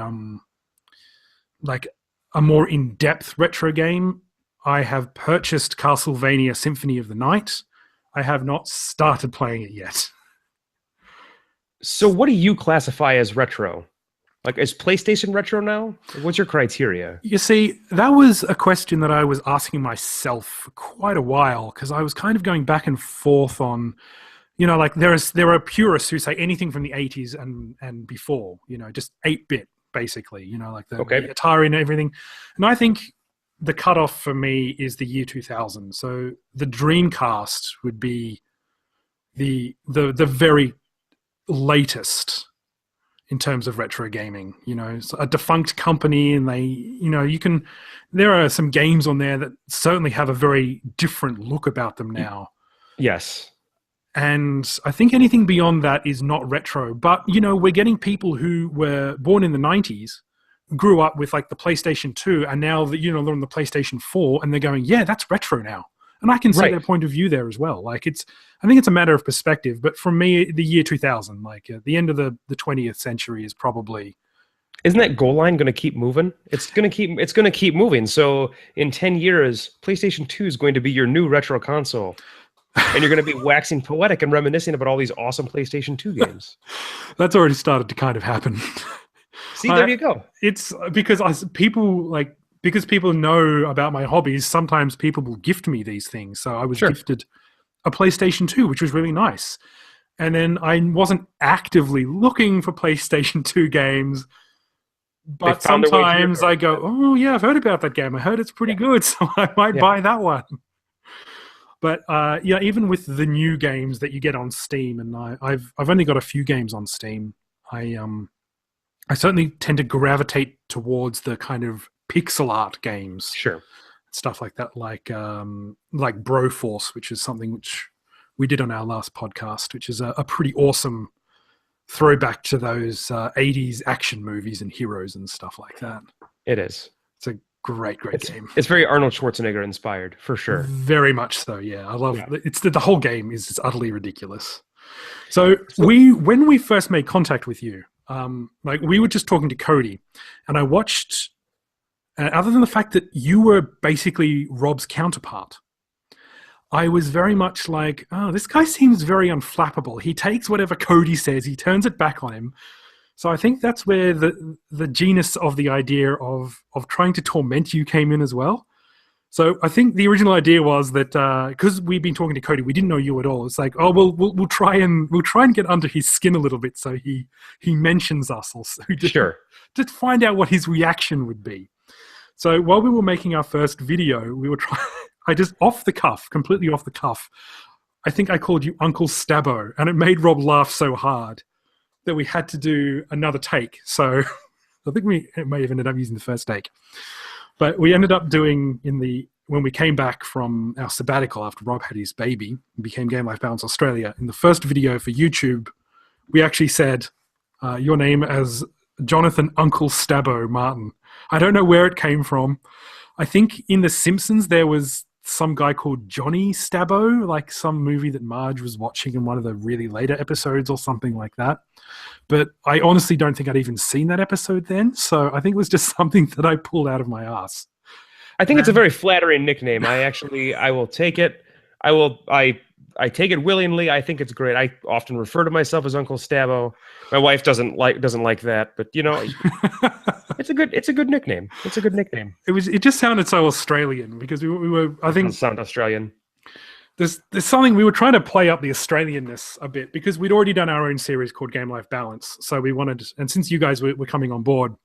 more in-depth retro game, I have purchased Castlevania Symphony of the Night. I have not started playing it yet. So what do you classify as retro? Like, is PlayStation retro now? What's your criteria? You see, that was a question that I was asking myself for quite a while, because I was kind of going back and forth on, you know, like there are purists who say anything from the 80s and before, you know, just 8-bit, basically, you know, like the Atari and everything. And I think the cutoff for me is the year 2000. So the Dreamcast would be the very latest in terms of retro gaming. You know, it's a defunct company, and they, you know, there are some games on there that certainly have a very different look about them now. Yes. And I think anything beyond that is not retro. But, you know, we're getting people who were born in the 90s, grew up with like the PlayStation 2, and now that, you know, they're on the PlayStation 4, and they're going, yeah, that's retro now. And I can see their point of view there as well. Like I think it's a matter of perspective. But for me, the year 2000, like the end of the 20th century is probably. Isn't that goal line going to keep moving? It's going to keep moving. So in 10 years, PlayStation 2 is going to be your new retro console. And you're going to be waxing poetic and reminiscing about all these awesome PlayStation 2 games. That's already started to kind of happen. See, there you go. It's because people know about my hobbies. Sometimes people will gift me these things. So I was gifted a PlayStation 2, which was really nice. And then I wasn't actively looking for PlayStation 2 games. But sometimes I go, oh, yeah, I've heard about that game. I heard it's pretty good, so I might buy that one. But yeah, even with the new games that you get on Steam, and I've only got a few games on Steam, I certainly tend to gravitate towards the kind of pixel art games. Sure. Stuff like that, like Broforce, which is something which we did on our last podcast, which is a pretty awesome throwback to those 80s action movies and heroes and stuff like that. It is. It's a great game. It's very Arnold Schwarzenegger inspired, for sure. Very much so, yeah. I love it's the whole game is just utterly ridiculous. So when we first made contact with you, like we were just talking to Cody, and I watched, other than the fact that you were basically Rob's counterpart, I was very much like, oh, this guy seems very unflappable. He takes whatever Cody says, he turns it back on him. So I think that's where the genus of the idea of trying to torment you came in as well. So I think the original idea was that because we've been talking to Cody, we didn't know you at all. It's like, oh, we'll try and get under his skin a little bit, so he mentions us also to find out what his reaction would be. So while we were making our first video, we were trying. I just completely off the cuff, I think I called you Uncle Stabbo, and it made Rob laugh so hard that we had to do another take. So I think it may have ended up using the first take. But we ended up doing when we came back from our sabbatical after Rob had his baby and became Game Life Balance Australia, in the first video for YouTube, we actually said your name as Jonathan Uncle Stabbo Martin. I don't know where it came from. I think in The Simpsons there was some guy called Johnny Stabbo, like some movie that Marge was watching in one of the really later episodes or something like that. But I honestly don't think I'd even seen that episode then. So I think it was just something that I pulled out of my ass. I think it's a very flattering nickname. I will take it. I take it willingly. I think it's great. I often refer to myself as Uncle Stabbo. My wife doesn't like that, but you know, it's a good nickname. It's a good nickname. It just sounded so Australian because we were, I think, sound Australian. There's something we were trying to play up the Australianness a bit because we'd already done our own series called Game Life Balance. So we wanted, and since you guys were coming on board,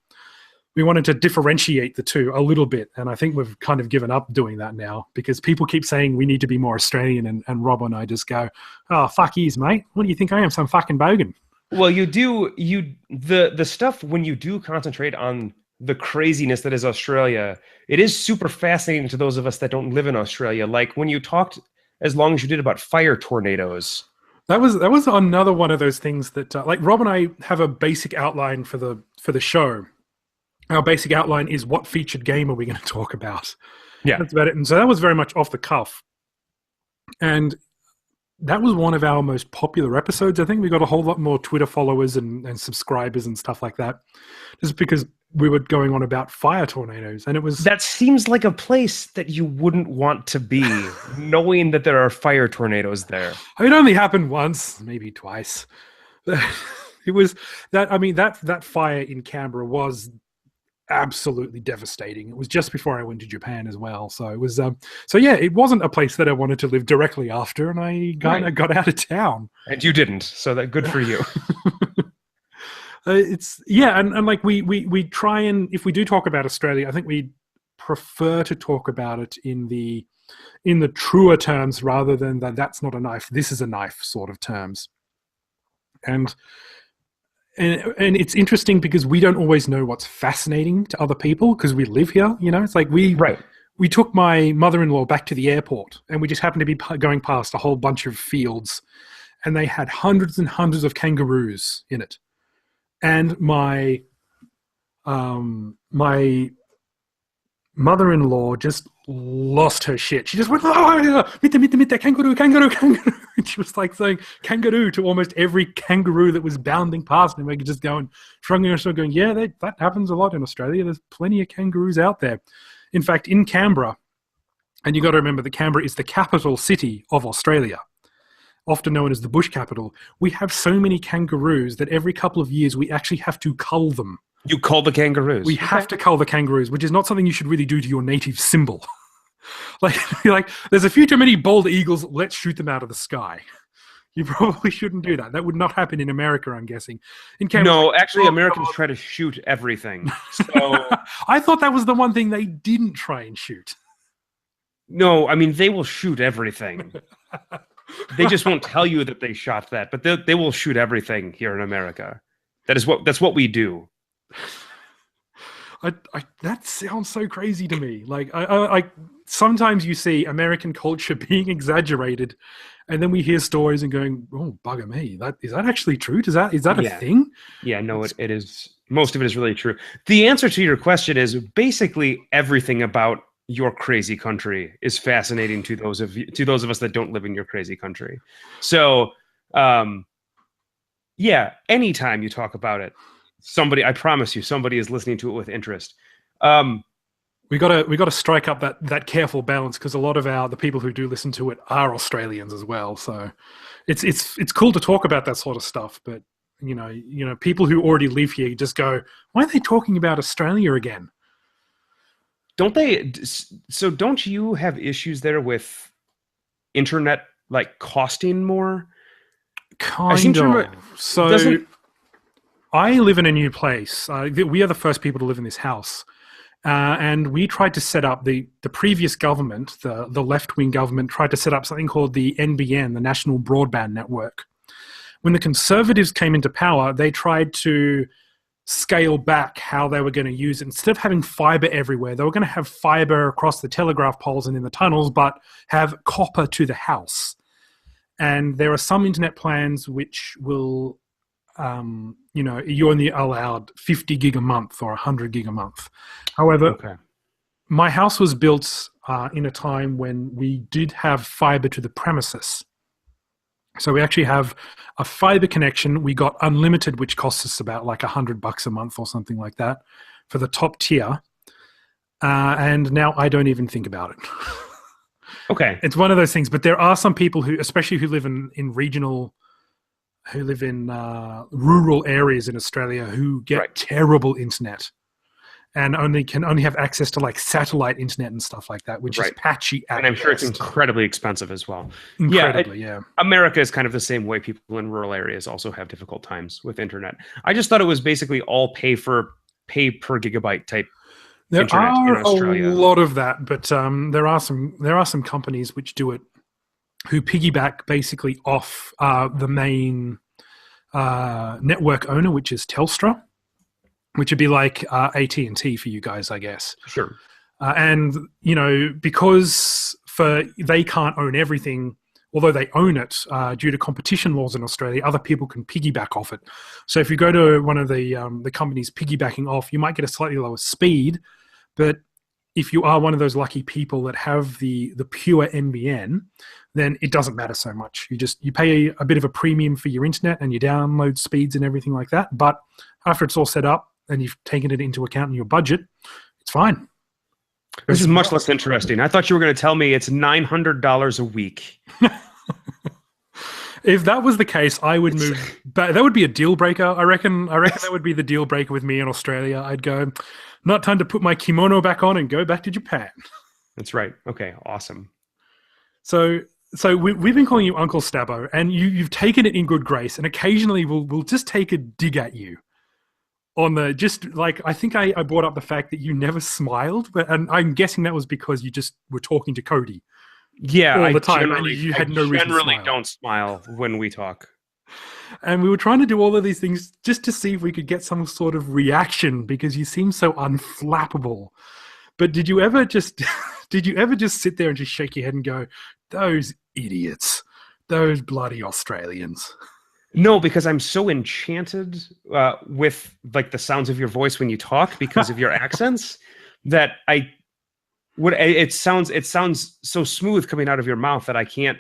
we wanted to differentiate the two a little bit. And I think we've kind of given up doing that now because people keep saying we need to be more Australian, and Rob and I just go, oh, fuck yous, mate. What do you think I am, some fucking bogan? Well, the stuff when you do concentrate on the craziness that is Australia, it is super fascinating to those of us that don't live in Australia. Like when you talked as long as you did about fire tornadoes. That was another one of those things that like Rob and I have a basic outline for the show. Our basic outline is what featured game are we going to talk about. Yeah. That's about it. And so that was very much off the cuff. And that was one of our most popular episodes. I think we got a whole lot more Twitter followers and subscribers and stuff like that, just because we were going on about fire tornadoes. And it was... That seems like a place that you wouldn't want to be, knowing that there are fire tornadoes there. It only happened once, maybe twice. It was that, I mean, that fire in Canberra was absolutely devastating. It was just before I went to Japan as well. So it was, so yeah, it wasn't a place that I wanted to live directly after, and I got out of town. And you didn't, so that good for you. It's and like we try, and if we do talk about Australia, I think we prefer to talk about it in the truer terms rather than that's not a knife, this is a knife sort of terms. And it's interesting because we don't always know what's fascinating to other people because we live here. You know, it's like we took my mother-in-law back to the airport, and we just happened to be going past a whole bunch of fields, and they had hundreds and hundreds of kangaroos in it. And my mother-in-law just lost her shit. She just went, "Oh, yeah, mitte, kangaroo, kangaroo, kangaroo." And she was like saying kangaroo to almost every kangaroo that was bounding past, and we could just go and shrugging our shoulders, going, "Yeah, that happens a lot in Australia. There's plenty of kangaroos out there." In fact, in Canberra, and you got to remember that Canberra is the capital city of Australia, often known as the bush capital. We have so many kangaroos that every couple of years we actually have to cull them. You cull the kangaroos? We have to cull the kangaroos, which is not something you should really do to your native symbol. like, there's a few too many bald eagles, let's shoot them out of the sky. You probably shouldn't do that. That would not happen in America, I'm guessing. In Canberra, no, actually, Americans try to shoot everything. So I thought that was the one thing they didn't try and shoot. No, I mean, they will shoot everything. They just won't tell you that they shot that, but they will shoot everything here in America. That's what we do. That sounds so crazy to me. Like, I sometimes you see American culture being exaggerated, and then we hear stories and going, "Oh, bugger me! Is that actually true? Is that a thing?" Yeah, no, it is. Most of it is really true. The answer to your question is basically everything about your crazy country is fascinating to those of us that don't live in your crazy country. So, yeah, anytime you talk about it, I promise you, somebody is listening to it with interest. We gotta strike up that careful balance, because a lot of the people who do listen to it are Australians as well. So it's cool to talk about that sort of stuff, but you know, people who already live here just go, "Why are they talking about Australia again?" Don't they? So don't you have issues there with internet like costing more? Kind of. So I live in a new place. We are the first people to live in this house. And we tried to set up the previous government, the left-wing government, tried to set up something called the NBN, the National Broadband Network. When the Conservatives came into power, they tried to scale back how they were going to use it. Instead of having fiber everywhere, they were going to have fiber across the telegraph poles and in the tunnels, but have copper to the house. And there are some internet plans which will, you're only allowed 50 gig a month or 100 gig a month. However, my house was built in a time when we did have fiber to the premises. So we actually have a fiber connection. We got unlimited, which costs us about like $100 a month or something like that for the top tier. And now I don't even think about it. Okay. It's one of those things, but there are some people who, especially who live in rural areas in Australia, who get terrible internet and can only have access to like satellite internet and stuff like that, which is patchy. And I'm sure it's incredibly expensive as well. Incredibly, yeah. America is kind of the same way. People in rural areas also have difficult times with internet. I just thought it was basically all pay per gigabyte type. There internet are in Australia. A lot of that, but there are some companies which do it, who piggyback basically off the main network owner, which is Telstra, which would be like AT&T for you guys, I guess. Sure. And because they can't own everything, although they own it, due to competition laws in Australia, other people can piggyback off it. So if you go to one of the companies piggybacking off, you might get a slightly lower speed, but if you are one of those lucky people that have the pure NBN, then it doesn't matter so much. You pay a bit of a premium for your internet and your download speeds and everything like that. But after it's all set up and you've taken it into account in your budget, it's fine. This is much less interesting. I thought you were going to tell me it's $900 a week. If that was the case, I would move. But that would be a deal breaker. I reckon that would be the deal breaker with me in Australia. I'd go, not time to put my kimono back on and go back to Japan. That's right. Okay, awesome. So we've been calling you Uncle Stabbo, and you've taken it in good grace, and occasionally we'll just take a dig at you. I think I brought up the fact that you never smiled, and I'm guessing that was because you just were talking to Cody. Yeah, all the time. You had no reason to smile. Generally don't smile when we talk. And we were trying to do all of these things just to see if we could get some sort of reaction, because you seem so unflappable. But did you ever just sit there and just shake your head and go, those idiots, those bloody Australians? No, because I'm so enchanted with like the sounds of your voice when you talk because of your accents that it sounds so smooth coming out of your mouth that I can't.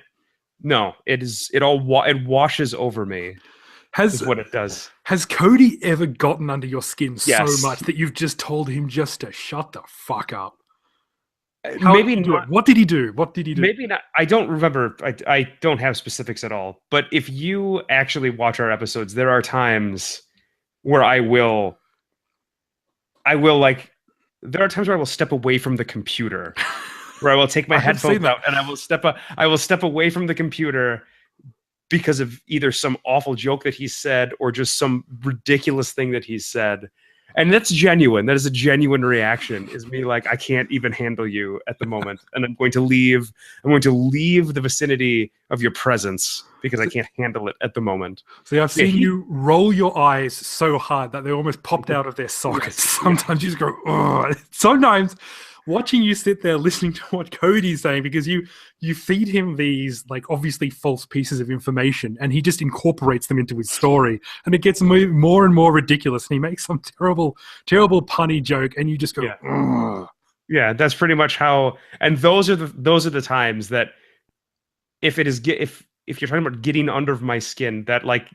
No, it washes over me. Is what it does. Has Cody ever gotten under your skin Yes. so much that you've just told him just to shut the fuck up? Maybe not. What did he do? Maybe not. I don't remember. I don't have specifics at all. But if you actually watch our episodes, there are times where I will there are times where I will step away from the computer, where I will take my headphones out and I will step away from the computer because of either some awful joke that he said or just some ridiculous thing that he said. And that's genuine. That is a genuine reaction. Is me like, I can't even handle you at the moment, and I'm going to leave the vicinity of your presence because I can't handle it at the moment. See, I've seen you roll your eyes so hard that they almost popped out of their sockets. Sometimes you just go, ugh. Sometimes watching you sit there listening to what Cody's saying, because you feed him these like obviously false pieces of information and he just incorporates them into his story, and it gets more and more ridiculous, and he makes some terrible punny joke and you just go, ugh. Yeah, that's pretty much how. And those are the times that if you're talking about getting under my skin, that like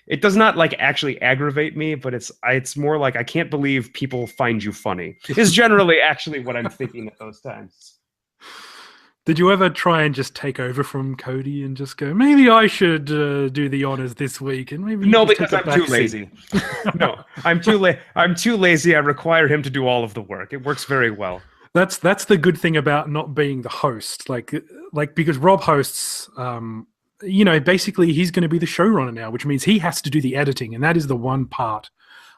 it does not like actually aggravate me, but it's more like I can't believe people find you funny is generally actually what I'm thinking at those times. Did you ever try and just take over from Cody and just go, maybe I should do the honors this week, and maybe no, because I'm too lazy. No, I'm too lazy. I require him to do all of the work. It works very well. That's the good thing about not being the host, like because Rob hosts. Basically he's going to be the showrunner now, which means he has to do the editing, and that is the one part.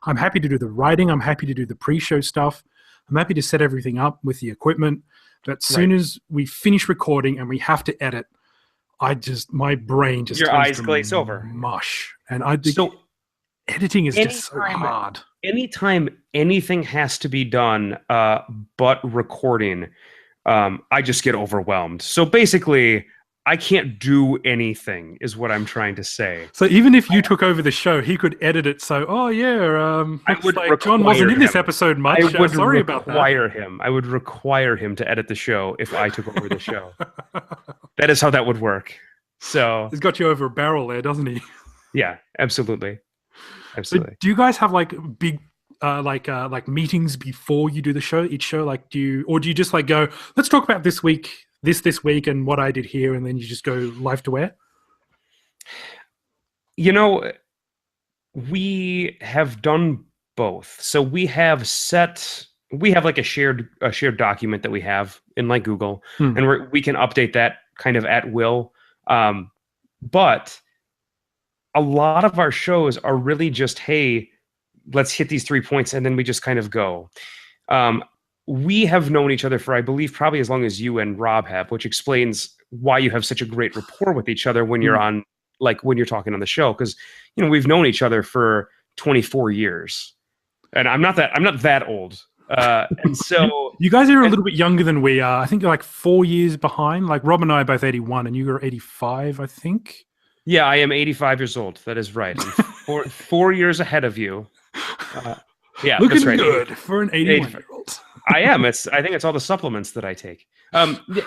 I'm happy to do the writing. I'm happy to do the pre-show stuff. I'm happy to set everything up with the equipment. But as soon as we finish recording and we have to edit, my brain just your eyes glaze over, mush, and editing is just so hard. Anytime anything has to be done, but recording, I just get overwhelmed. So basically, I can't do anything, is what I'm trying to say. So even if you took over the show, he could edit it. So, I would like John wasn't in this episode much. Sorry about that. I would require him to edit the show if I took over the show. That is how that would work. So he's got you over a barrel there, doesn't he? Yeah, absolutely. So do you guys have like big like meetings before you do the show? Each show, do you just like go, let's talk about this week and what I did here, and then you just go live to air? We have done both. So we have like a shared document that we have in like Google, and we can update that kind of at will. But a lot of our shows are really just, hey, let's hit these 3 points, and then we just kind of go. We have known each other for, I believe, probably as long as you and Rob have, which explains why you have such a great rapport with each other when you're on, when you're talking on the show. Because, we've known each other for 24 years. And I'm not that old. And so You guys are a little bit younger than we are. I think you're like 4 years behind. Like Rob and I are both 81, and you were 85, I think. yeah, I am 85 years old. That is right. I'm 4 years ahead of you. Yeah, looking that's right. good for an 81-year-old. I am. I think it's all the supplements that I take.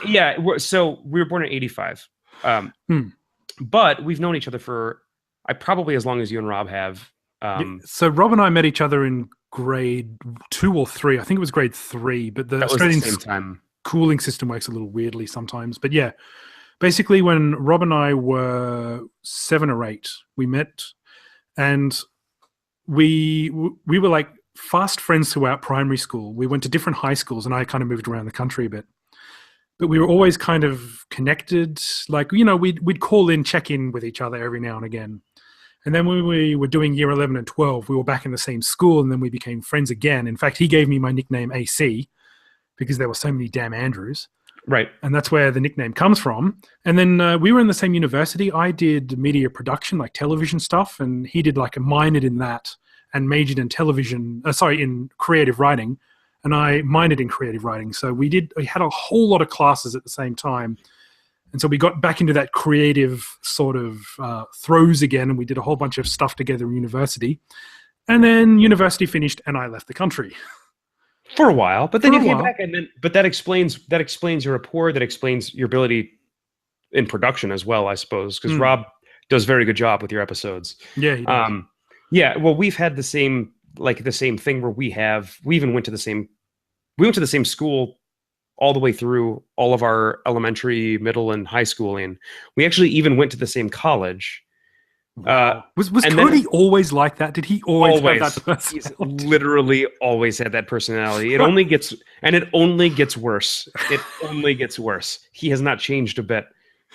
Yeah. So we were born in 85. But we've known each other for probably as long as you and Rob have. So Rob and I met each other in grade 2 or 3. I think it was grade 3, but the Australian schooling system works a little weirdly sometimes. But yeah, basically when Rob and I were 7 or 8, we met, and we were like fast friends throughout primary school. We went to different high schools, and I kind of moved around the country a bit. But we were always kind of connected. Like, we'd call in, check in with each other every now and again. And then when we were doing year 11 and 12, we were back in the same school, and then we became friends again. In fact, he gave me my nickname AC because there were so many damn Andrews. Right. And that's where the nickname comes from. And then we were in the same university. I did media production, like television stuff, and he did like a minored in that and majored in in creative writing. And I minored in creative writing. So we had a whole lot of classes at the same time. And so we got back into that creative sort of throes again, and we did a whole bunch of stuff together in university. And then university finished, and I left the country. For a while, but then you came back, but that explains your rapport. That explains your ability in production as well, I suppose, because Rob does a very good job with your episodes. Yeah, he does. Yeah. Well, we've had the same thing where we even went to the same school all the way through all of our elementary, middle, and high schooling. We actually even went to the same college. Was Cody always like that? Did he always have that personality? He's literally always had that personality. It only gets worse. It only gets worse. He has not changed a bit.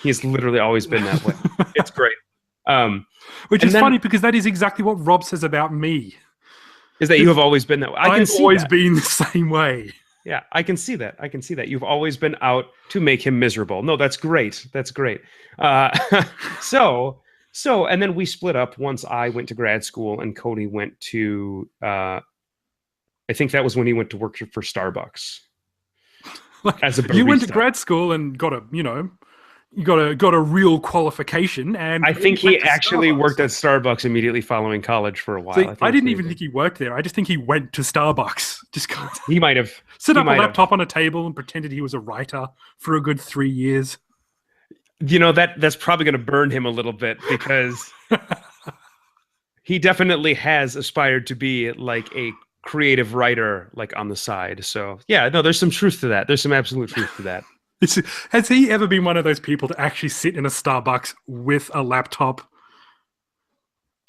He's literally always been that way. It's great. Which is funny because that is exactly what Rob says about me. Is that you have always been that way? I've always been the same way. Yeah, I can see that. You've always been out to make him miserable. No, that's great. That's great. So, and then we split up once I went to grad school and Cody went to, I think that was when he went to work for Starbucks. As a barista. You went to grad school and got a real qualification, and I think he actually worked at Starbucks immediately following college for a while. See, I didn't even think he worked there. I just think he went to Starbucks. He might have set up a laptop on a table and pretended he was a writer for a good 3 years. That's probably going to burn him a little bit because he definitely has aspired to be like a creative writer, like on the side. So yeah, no, there's some truth to that. There's some absolute truth to that. Has he ever been one of those people to actually sit in a Starbucks with a laptop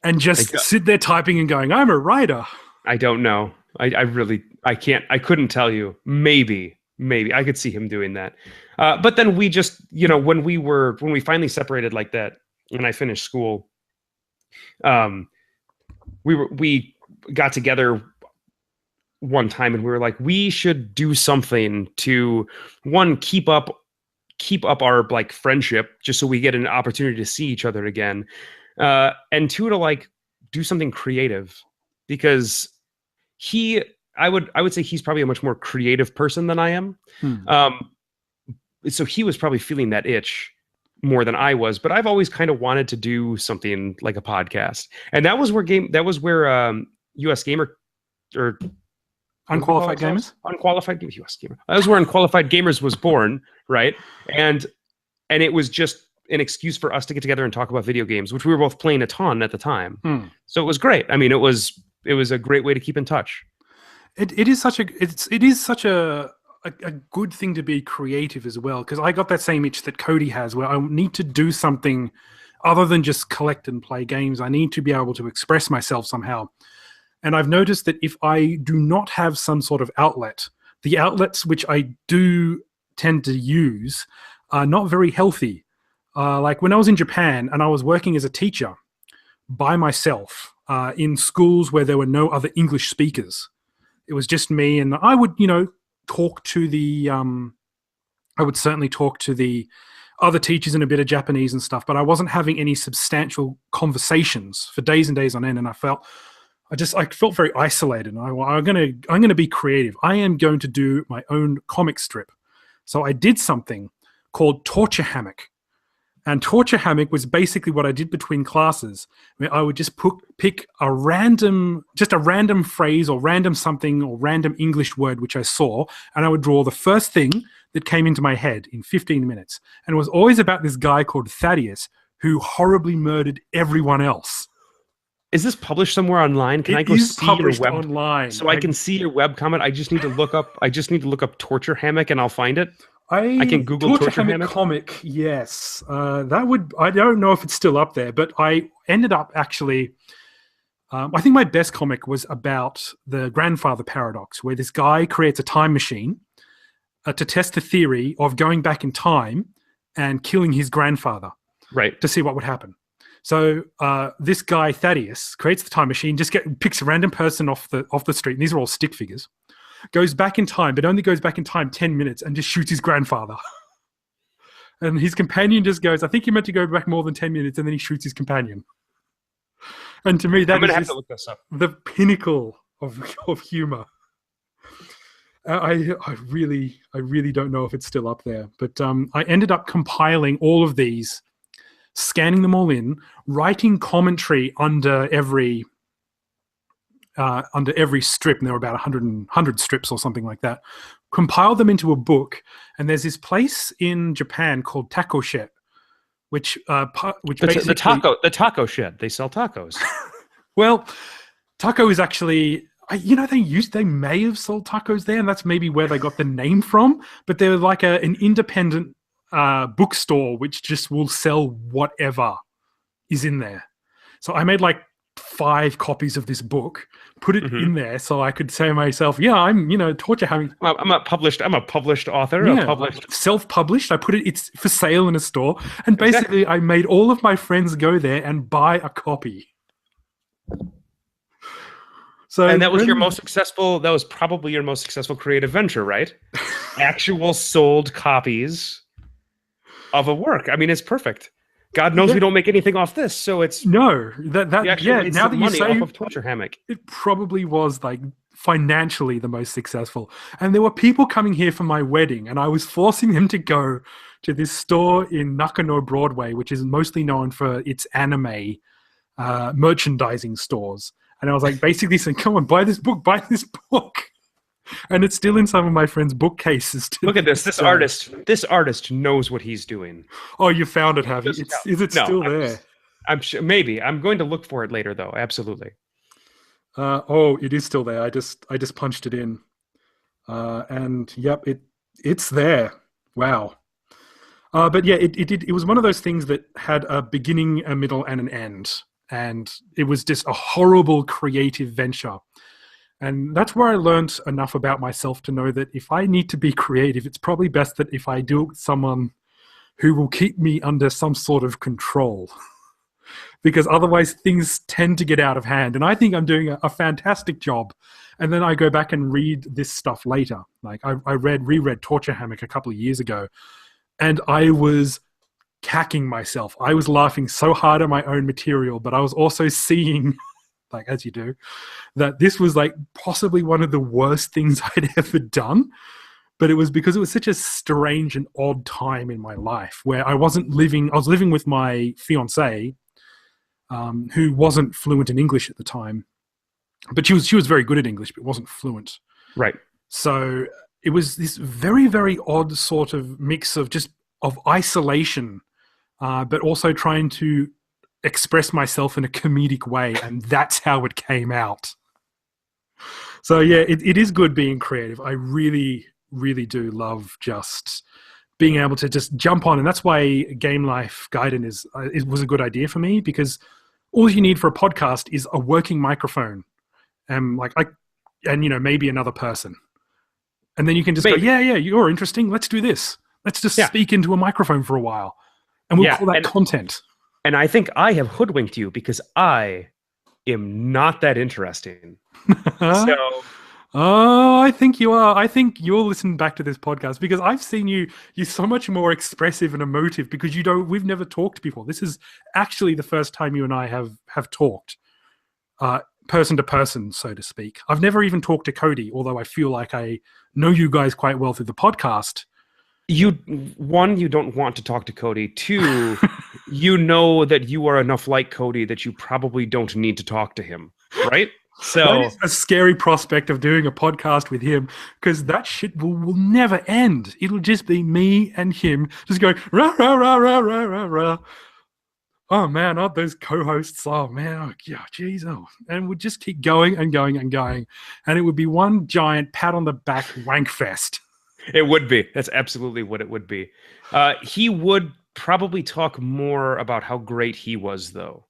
and just sit there typing and going, I'm a writer? I don't know. I couldn't tell you. Maybe I could see him doing that. But then we just, when we finally separated like that, when I finished school, we got together one time and we were like, we should do something to keep up our like friendship, just so we get an opportunity to see each other again. And two, to like do something creative, because I would say he's probably a much more creative person than I am. So he was probably feeling that itch more than I was, but I've always kind of wanted to do something like a podcast. And that was where US Gamer or Unqualified Gamers? Unqualified Gamers, US Gamer. That was where Unqualified Gamers was born, right? And it was just an excuse for us to get together and talk about video games, which we were both playing a ton at the time. So it was great. I mean, it was a great way to keep in touch. It is such a good thing to be creative as well, because I got that same itch that Cody has, where I need to do something other than just collect and play games. I need to be able to express myself somehow. And I've noticed that if I do not have some sort of outlet, the outlets which I do tend to use are not very healthy. Like when I was in Japan and I was working as a teacher by myself in schools where there were no other English speakers. It was just me, and I would, talk to I would certainly talk to the other teachers in a bit of Japanese and stuff, but I wasn't having any substantial conversations for days and days on end, and I felt I felt very isolated. And I'm gonna be creative. I am going to do my own comic strip. So I did something called Torture Hammock. And Torture Hammock was basically what I did between classes. I would just pick a random phrase or random something or random English word which I saw, and I would draw the first thing that came into my head in 15 minutes. And it was always about this guy called Thaddeus who horribly murdered everyone else. Is this published somewhere online? Can I go see your web online? So I can see your web comment. I just need to look up Torture Hammock and I'll find it. I can Google Torture Hammock comic. Yes, I don't know if it's still up there, but I ended up actually. I think my best comic was about the grandfather paradox, where this guy creates a time machine to test the theory of going back in time and killing his grandfather, right, to see what would happen. So this guy Thaddeus creates the time machine, picks a random person off the street, and these are all stick figures. Goes back in time, but only goes back in time 10 minutes and just shoots his grandfather. And his companion just goes, I think you meant to go back more than 10 minutes, and then he shoots his companion. And to me, that is to look this up. The pinnacle of humor. I really don't know if it's still up there. But I ended up compiling all of these, scanning them all in, writing commentary under every strip, and there were about 100 strips or something like that, compiled them into a book. And there's this place in Japan called Taco Shed, which basically... The taco shed. They sell tacos. Well, taco is actually... they may have sold tacos there, and that's maybe where they got the name from, but they're like an independent bookstore which just will sell whatever is in there. So I made like 5 copies of this book, put it in there so I could say to myself, yeah, I'm, Torture Hammock. I'm a published author. Yeah, self-published. I put it's for sale in a store. And basically I made all of my friends go there and buy a copy. So, and that was that was probably your most successful creative venture, right? Actual sold copies of a work. I mean, it's perfect. God knows we don't make anything off this, so it's now that you say off of Torture Hammock, it probably was like financially the most successful. And there were people coming here for my wedding, and I was forcing them to go to this store in Nakano Broadway, which is mostly known for its anime merchandising stores. And I was like basically saying, "Come on, buy this book." And it's still in some of my friends' bookcases. Look at this. This artist knows what he's doing. Oh, you found it, have you? Is it still there? I'm sure. Maybe. I'm going to look for it later, though. Absolutely. It is still there. I just punched it in, and yep, it's there. Wow. But yeah, it was one of those things that had a beginning, a middle, and an end, and it was just a horrible creative venture. And that's where I learned enough about myself to know that if I need to be creative, it's probably best that if I do it with someone who will keep me under some sort of control. Because otherwise things tend to get out of hand. And I think I'm doing a fantastic job. And then I go back and read this stuff later. Like I reread Torture Hammock a couple of years ago, and I was cacking myself. I was laughing so hard at my own material, but I was also seeing... like as you do, that this was like possibly one of the worst things I'd ever done. But it was because it was such a strange and odd time in my life where I was living with my fiance, who wasn't fluent in English at the time, but she was very good at English, but wasn't fluent. Right. So it was this very, very odd sort of mix of isolation, but also trying to express myself in a comedic way, and that's how it came out. So yeah, it is good being creative. I really, really do love just being able to just jump on, and that's why Game Life Gaiden was a good idea for me, because all you need for a podcast is a working microphone, and maybe another person, and then you can just go, yeah, you're interesting. Let's do this. Let's just speak into a microphone for a while, and we'll call that content. And I think I have hoodwinked you because I am not that interesting. I think you are. I think you'll listen back to this podcast because I've seen you're so much more expressive and emotive because we've never talked before. This is actually the first time you and I have talked person to person, so to speak. I've never even talked to Cody, although I feel like I know you guys quite well through the podcast. One, you don't want to talk to Cody. Two, you know that you are enough like Cody that you probably don't need to talk to him, right? So that is a scary prospect of doing a podcast with him, because that shit will never end. It'll just be me and him just going rah rah rah rah rah rah rah. Oh man, aren't those co-hosts? Oh man, oh yeah, geez, oh, and we'd just keep going and going and going, and it would be one giant pat on the back wank fest. It would be. That's absolutely what it would be. He would probably talk more about how great he was, though.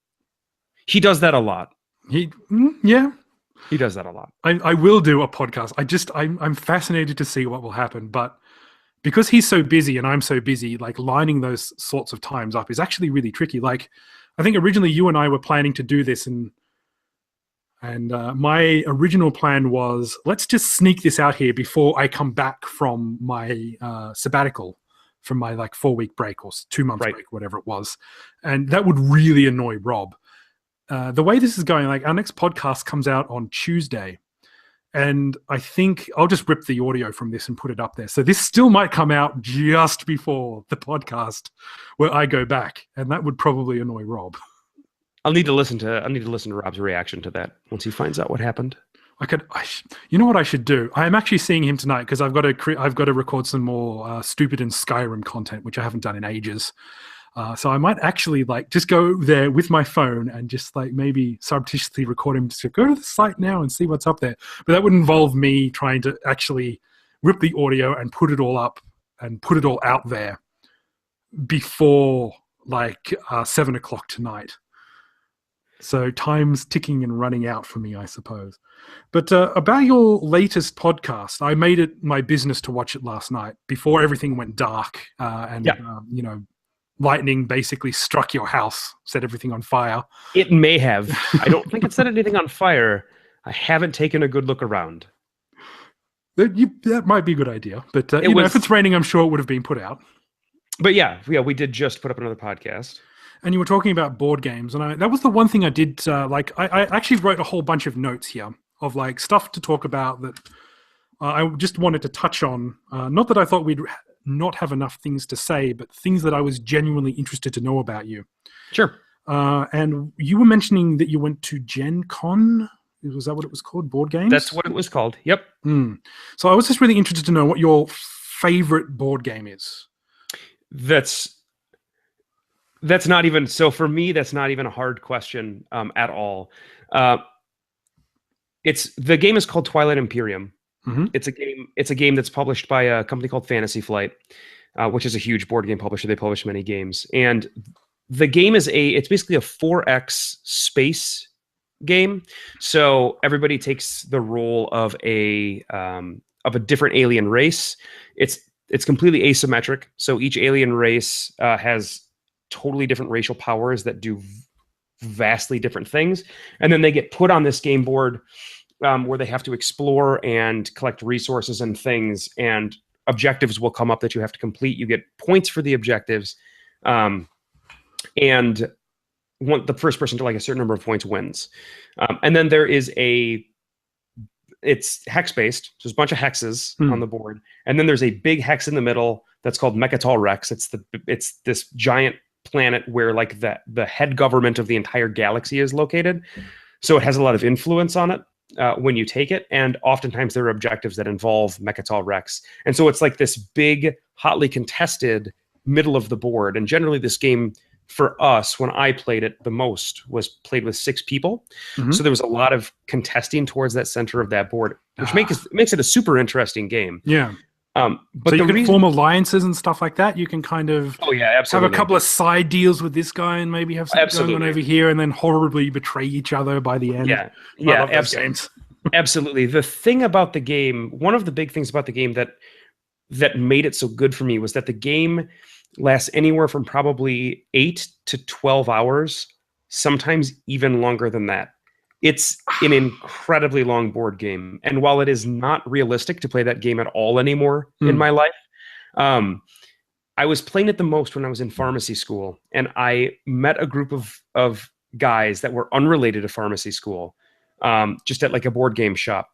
He does that a lot. Yeah. He does that a lot. I will do a podcast. I'm fascinated to see what will happen, but because he's so busy and I'm so busy, like lining those sorts of times up is actually really tricky. Like, I think originally you and I were planning to do this, and my original plan was, let's just sneak this out here before I come back from my sabbatical, from my like 4-week break or 2-month break, whatever it was. And that would really annoy Rob. The way this is going, like our next podcast comes out on Tuesday, and I think I'll just rip the audio from this and put it up there. So this still might come out just before the podcast where I go back, and that would probably annoy Rob. I'll need to listen to Rob's reaction to that once he finds out what happened. You know what I should do? I am actually seeing him tonight because I've got to record some more Stupid and Skyrim content, which I haven't done in ages. So I might actually like just go there with my phone and just like maybe surreptitiously record him to go to the site now and see what's up there. But that would involve me trying to actually rip the audio and put it all up and put it all out there before like 7 o'clock tonight. So time's ticking and running out for me, I suppose. But about your latest podcast, I made it my business to watch it last night before everything went dark lightning basically struck your house, set everything on fire. It may have. I don't think it set anything on fire. I haven't taken a good look around. That might be a good idea. But if it's raining, I'm sure it would have been put out. But yeah, we did just put up another podcast. And you were talking about board games, and that was the one thing I did. I actually wrote a whole bunch of notes here of like stuff to talk about that I just wanted to touch on. Not that I thought we'd not have enough things to say, but things that I was genuinely interested to know about you. Sure. And you were mentioning that you went to Gen Con. Was that what it was called? Board games? That's what it was called. Yep. So I was just really interested to know what your favorite board game is. That's not even, so for me, that's not even a hard question at all. The game is called Twilight Imperium. Mm-hmm. It's a game that's published by a company called Fantasy Flight, which is a huge board game publisher. They publish many games, and the game it's basically a 4X space game. So everybody takes the role of a different alien race. It's completely asymmetric. So each alien race has totally different racial powers that do vastly different things, and then they get put on this game board where they have to explore and collect resources and things, and objectives will come up that you have to complete. You get points for the objectives, and the first person to like a certain number of points wins. And then there is it's hex based. So there's a bunch of hexes on the board, and then there's a big hex in the middle that's called Mechatol Rex. It's this giant planet where like the head government of the entire galaxy is located. So it has a lot of influence on it when you take it, and oftentimes there are objectives that involve Mechatol Rex. And so it's like this big, hotly contested middle of the board. And generally this game, for us, when I played it the most, was played with 6 people. Mm-hmm. So there was a lot of contesting towards that center of that board, which makes it a super interesting game. Yeah. But so you can form alliances and stuff like that. You can kind of absolutely have a couple of side deals with this guy and maybe have something going on over here, and then horribly betray each other by the end. Absolutely. Absolutely. The thing about the game, one of the big things about the game that made it so good for me was that the game lasts anywhere from probably 8 to 12 hours, sometimes even longer than that. It's an incredibly long board game. And while it is not realistic to play that game at all anymore in my life, I was playing it the most when I was in pharmacy school. And I met a group of guys that were unrelated to pharmacy school. just at like a board game shop.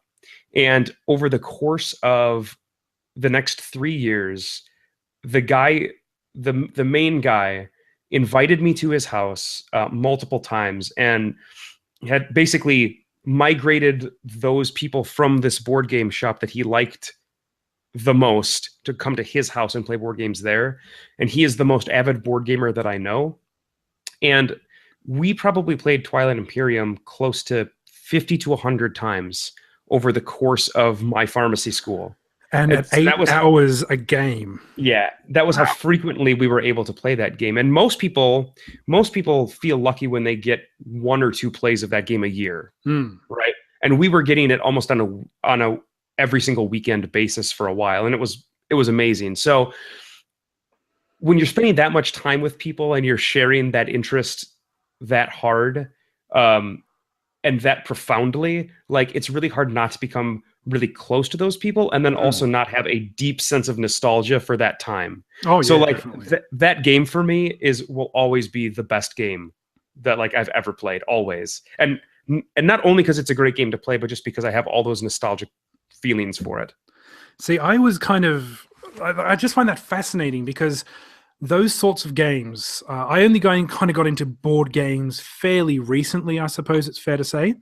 And over the course of the next 3 years, the main guy invited me to his house multiple times and had basically migrated those people from this board game shop that he liked the most to come to his house and play board games there. And he is the most avid board gamer that I know. And we probably played Twilight Imperium close to 50 to 100 times over the course of my pharmacy school. And at 8 hours a game. Yeah, that was how frequently we were able to play that game. And most people feel lucky when they get 1 or 2 plays of that game a year, right? And we were getting it almost on a every single weekend basis for a while, and it was amazing. So when you're spending that much time with people and you're sharing that interest that hard and that profoundly, like, it's really hard not to become really close to those people and then also not have a deep sense of nostalgia for that time. Oh, yeah. So like that game for me will always be the best game that like I've ever played, always. And not only because it's a great game to play, but just because I have all those nostalgic feelings for it. See, I just find that fascinating because those sorts of games, I only kind of got into board games fairly recently, I suppose it's fair to say.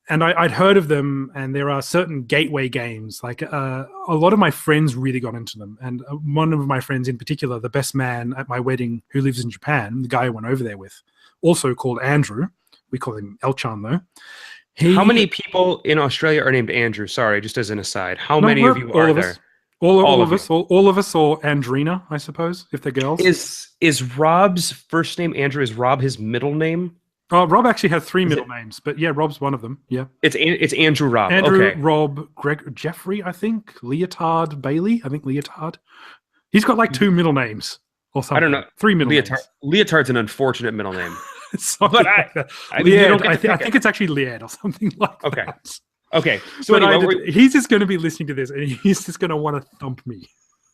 And I'd heard of them, and there are certain gateway games. Like a lot of my friends really got into them. And one of my friends in particular, the best man at my wedding who lives in Japan, the guy I went over there with, also called Andrew. We call him Elchan, though. How many people in Australia are named Andrew? Sorry, just as an aside. How many of you are there? All of us, or Andrina, I suppose, if they're girls. Is Rob's first name Andrew? Is Rob his middle name? Rob actually has 3 middle names, but yeah, Rob's one of them. Yeah, it's Andrew Rob. Andrew, okay. Rob, Greg, Jeffrey, I think, Leotard, Bailey. I think Leotard. He's got like 2 middle names or something. I don't know. 3 middle names. Leotard's an unfortunate middle name. But I think it's actually Liad or something like that. Okay. So anyway, he's just going to be listening to this, and he's just going to want to thump me.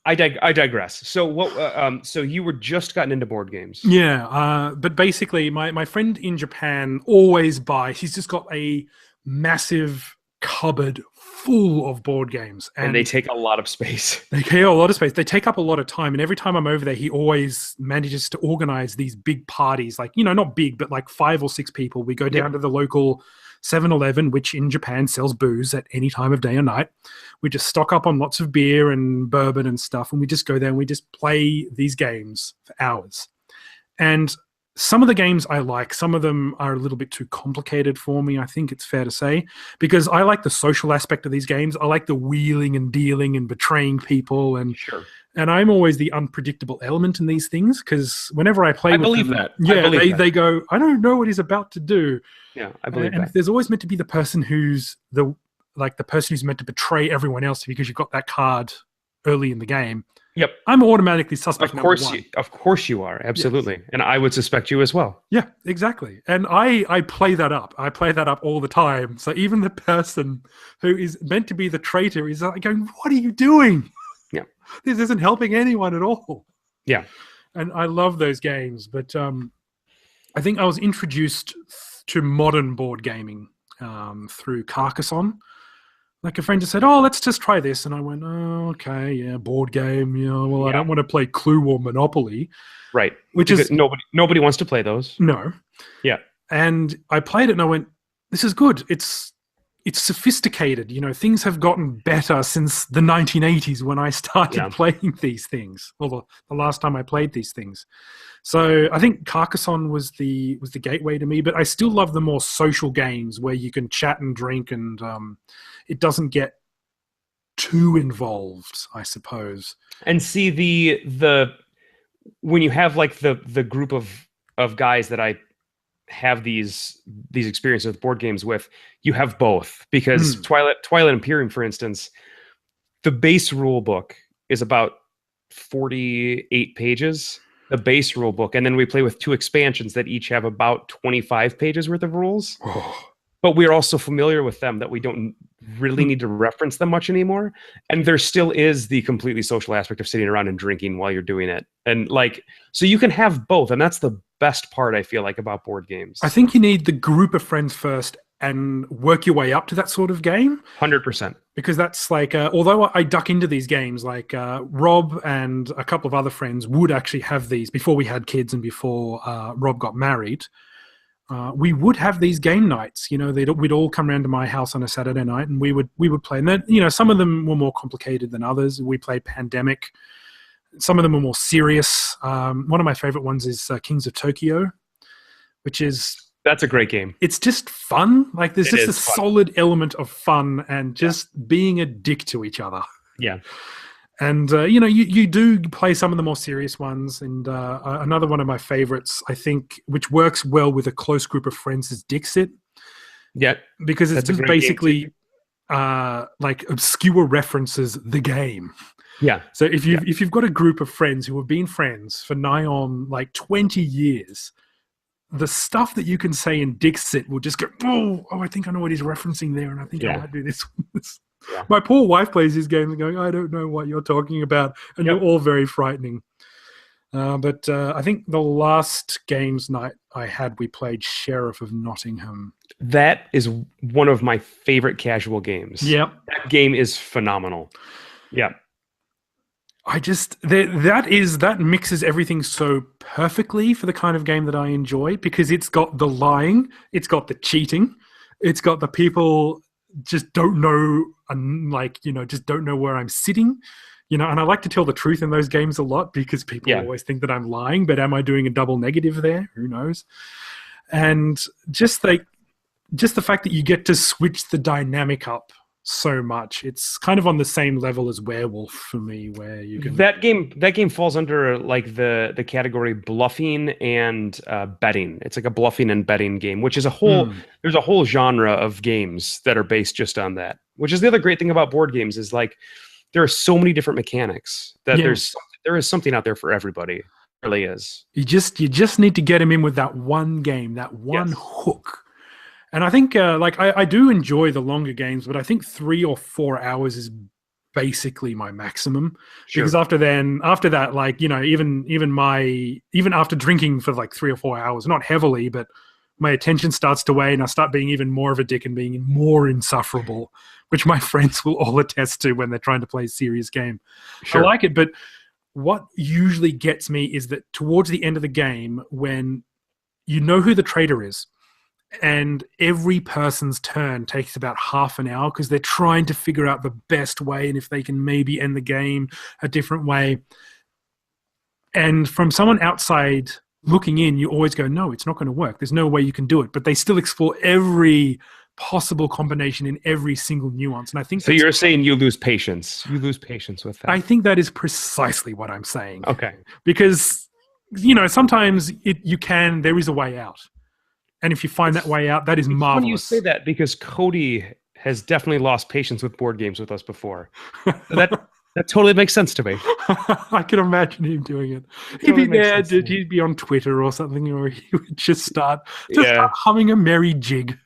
I digress. So what? So you were just gotten into board games. Yeah, but basically, my friend in Japan always buys. He's just got a massive cupboard full of board games, and they take a lot of space. They take a lot of space. They take up a lot of time, and every time I'm over there, he always manages to organize these big parties. Like, not big, but like 5 or 6 people. We go down to the local 7-Eleven, which in Japan sells booze at any time of day or night. We just stock up on lots of beer and bourbon and stuff, and we just go there and we just play these games for hours. And some of the games I like, some of them are a little bit too complicated for me, I think it's fair to say, because I like the social aspect of these games. I like the wheeling and dealing and betraying people, and and I'm always the unpredictable element in these things, because whenever I play with them, they go, I don't know what he's about to do. Yeah, I believe and that. There's always meant to be the person who's the person who's meant to betray everyone else because you've got that card early in the game. Yep. I'm automatically suspect of course number 1. Of course you are. Absolutely. Yes. And I would suspect you as well. Yeah, exactly. And I play that up. I play that up all the time. So even the person who is meant to be the traitor is like going, what are you doing? Yeah. This isn't helping anyone at all. Yeah. And I love those games. But I think I was introduced to modern board gaming through Carcassonne. Like a friend just said, oh, let's just try this. And I went, oh, okay, yeah, board game. I don't want to play Clue or Monopoly. Right. Because nobody wants to play those. No. Yeah. And I played it and I went, this is good. It's sophisticated. Things have gotten better since the 1980s when I started playing these things. Well, the last time I played these things. So I think Carcassonne was the gateway to me, but I still love the more social games where you can chat and drink and it doesn't get too involved, I suppose. And see the when you have like the group of guys that I have these experiences with board games with, you have both, because Twilight Imperium, for instance, the base rule book is about 48 pages. The base rule book, and then we play with 2 expansions that each have about 25 pages worth of rules. But we're also familiar with them that we don't really need to reference them much anymore. And there still is the completely social aspect of sitting around and drinking while you're doing it. And so you can have both. And that's the best part, I feel like, about board games. I think you need the group of friends first and work your way up to that sort of game. 100%. Because that's like, although I duck into these games, like Rob and a couple of other friends would actually have these before we had kids and before Rob got married. We would have these game nights. You know, we'd all come around to my house on a Saturday night, and we would play. And then, you know, some of them were more complicated than others. We played Pandemic. Some of them were more serious. One of my favorite ones is Kings of Tokyo, which is... That's a great game. It's just fun. Like there's just a solid element of fun and just being a dick to each other. Yeah. And, you know, you do play some of the more serious ones. And another one of my favorites, I think, which works well with a close group of friends is Dixit. Yeah. Because it's just basically like obscure references the game. Yeah. So if you've got a group of friends who have been friends for nigh on like 20 years... the stuff that you can say in Dixit will just go, oh, I think I know what he's referencing there, and I think I might do this. Yeah. My poor wife plays these games and going, I don't know what you're talking about, and you're all very frightening. But I think the last games night I had, we played Sheriff of Nottingham. That is one of my favorite casual games. Yep. That game is phenomenal. Yeah. That mixes everything so perfectly for the kind of game that I enjoy, because it's got the lying, it's got the cheating, it's got the people just don't know, and like, you know, just don't know where I'm sitting, you know. And I like to tell the truth in those games a lot, because people always think that I'm lying, but am I doing a double negative there? Who knows? And just the fact that you get to switch the dynamic up so much. It's kind of on the same level as Werewolf for me, where you can... That game falls under like the category bluffing and betting. It's like a bluffing and betting game, which is there's a whole genre of games that are based just on that, which is the other great thing about board games, is like there are so many different mechanics that there is something out there for everybody. It really is. You just need to get them in with that one game, that one hook. And I think, I do enjoy the longer games, but I think 3 or 4 hours is basically my maximum. Sure. Because after that, like, you know, even after drinking for like 3 or 4 hours, not heavily, but my attention starts to wane. I start being even more of a dick and being more insufferable, which my friends will all attest to when they're trying to play a serious game. Sure. I like it, but what usually gets me is that towards the end of the game, when you know who the traitor is, and every person's turn takes about half an hour because they're trying to figure out the best way and if they can maybe end the game a different way. And from someone outside looking in, you always go, no, it's not going to work. There's no way you can do it. But they still explore every possible combination in every single nuance. And I think so. You're saying you lose patience. You lose patience with that. I think that is precisely what I'm saying. Okay. Because, you know, sometimes there is a way out. And if you find that way out, that is marvelous. When you say that, because Cody has definitely lost patience with board games with us before. That totally makes sense to me. I can imagine him doing it. He'd be there, he'd be on Twitter or something, or he would just start humming a merry jig.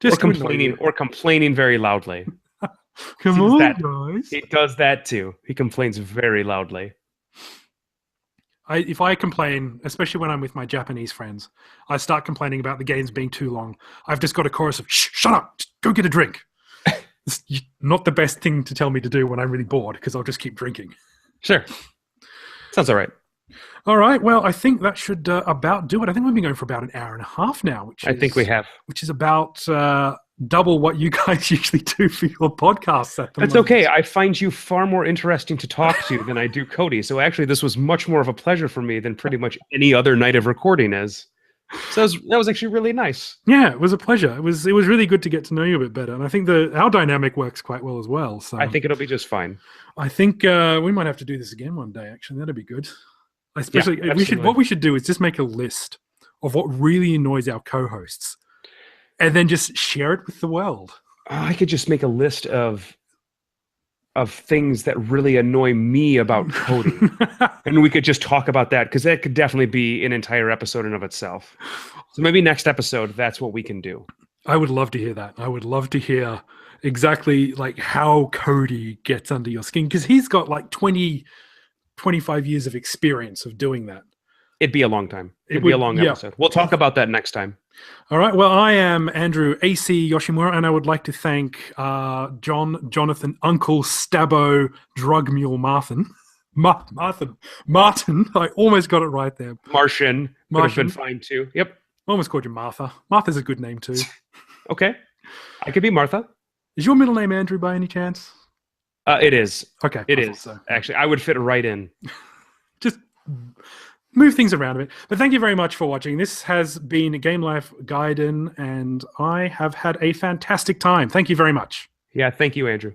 Or complaining very loudly. Come on, guys. He does that too. He complains very loudly. If I complain, especially when I'm with my Japanese friends, I start complaining about the games being too long. I've just got a chorus of, shh, shut up, just go get a drink. It's not the best thing to tell me to do when I'm really bored, because I'll just keep drinking. Sure. Sounds all right. All right. Well, I think that should about do it. I think we've been going for about an hour and a half now. I think we have. Which is about double what you guys usually do for your podcasts at the moment. That's okay. I find you far more interesting to talk to than I do Cody. So actually, this was much more of a pleasure for me than pretty much any other night of recording is. So that was actually really nice. Yeah, it was a pleasure. It was really good to get to know you a bit better. And I think our dynamic works quite well as well. So I think it'll be just fine. I think we might have to do this again one day, actually. That'd be good. Especially, what we should do is just make a list of what really annoys our co-hosts, and then just share it with the world. I could just make a list of things that really annoy me about Cody, and we could just talk about that, because that could definitely be an entire episode in of itself. So maybe next episode, that's what we can do. I would love to hear that. I would love to hear exactly like how Cody gets under your skin, because he's got like 25 years of experience of doing that. It'd be a long time. It'd be a long episode. We'll talk about that next time. All right. Well, I am Andrew AC Yoshimura, and I would like to thank Jonathan, Uncle Stabbo, Drug Mule Martin. Martin. I almost got it right there. Martian. Could have been fine too. Yep. Almost called you Martha. Martha's a good name too. Okay. I could be Martha. Is your middle name Andrew by any chance? It is. Okay. It is. So. Actually, I would fit right in. Just move things around a bit. But thank you very much for watching. This has been Game Life Gaiden, and I have had a fantastic time. Thank you very much. Yeah, thank you, Andrew.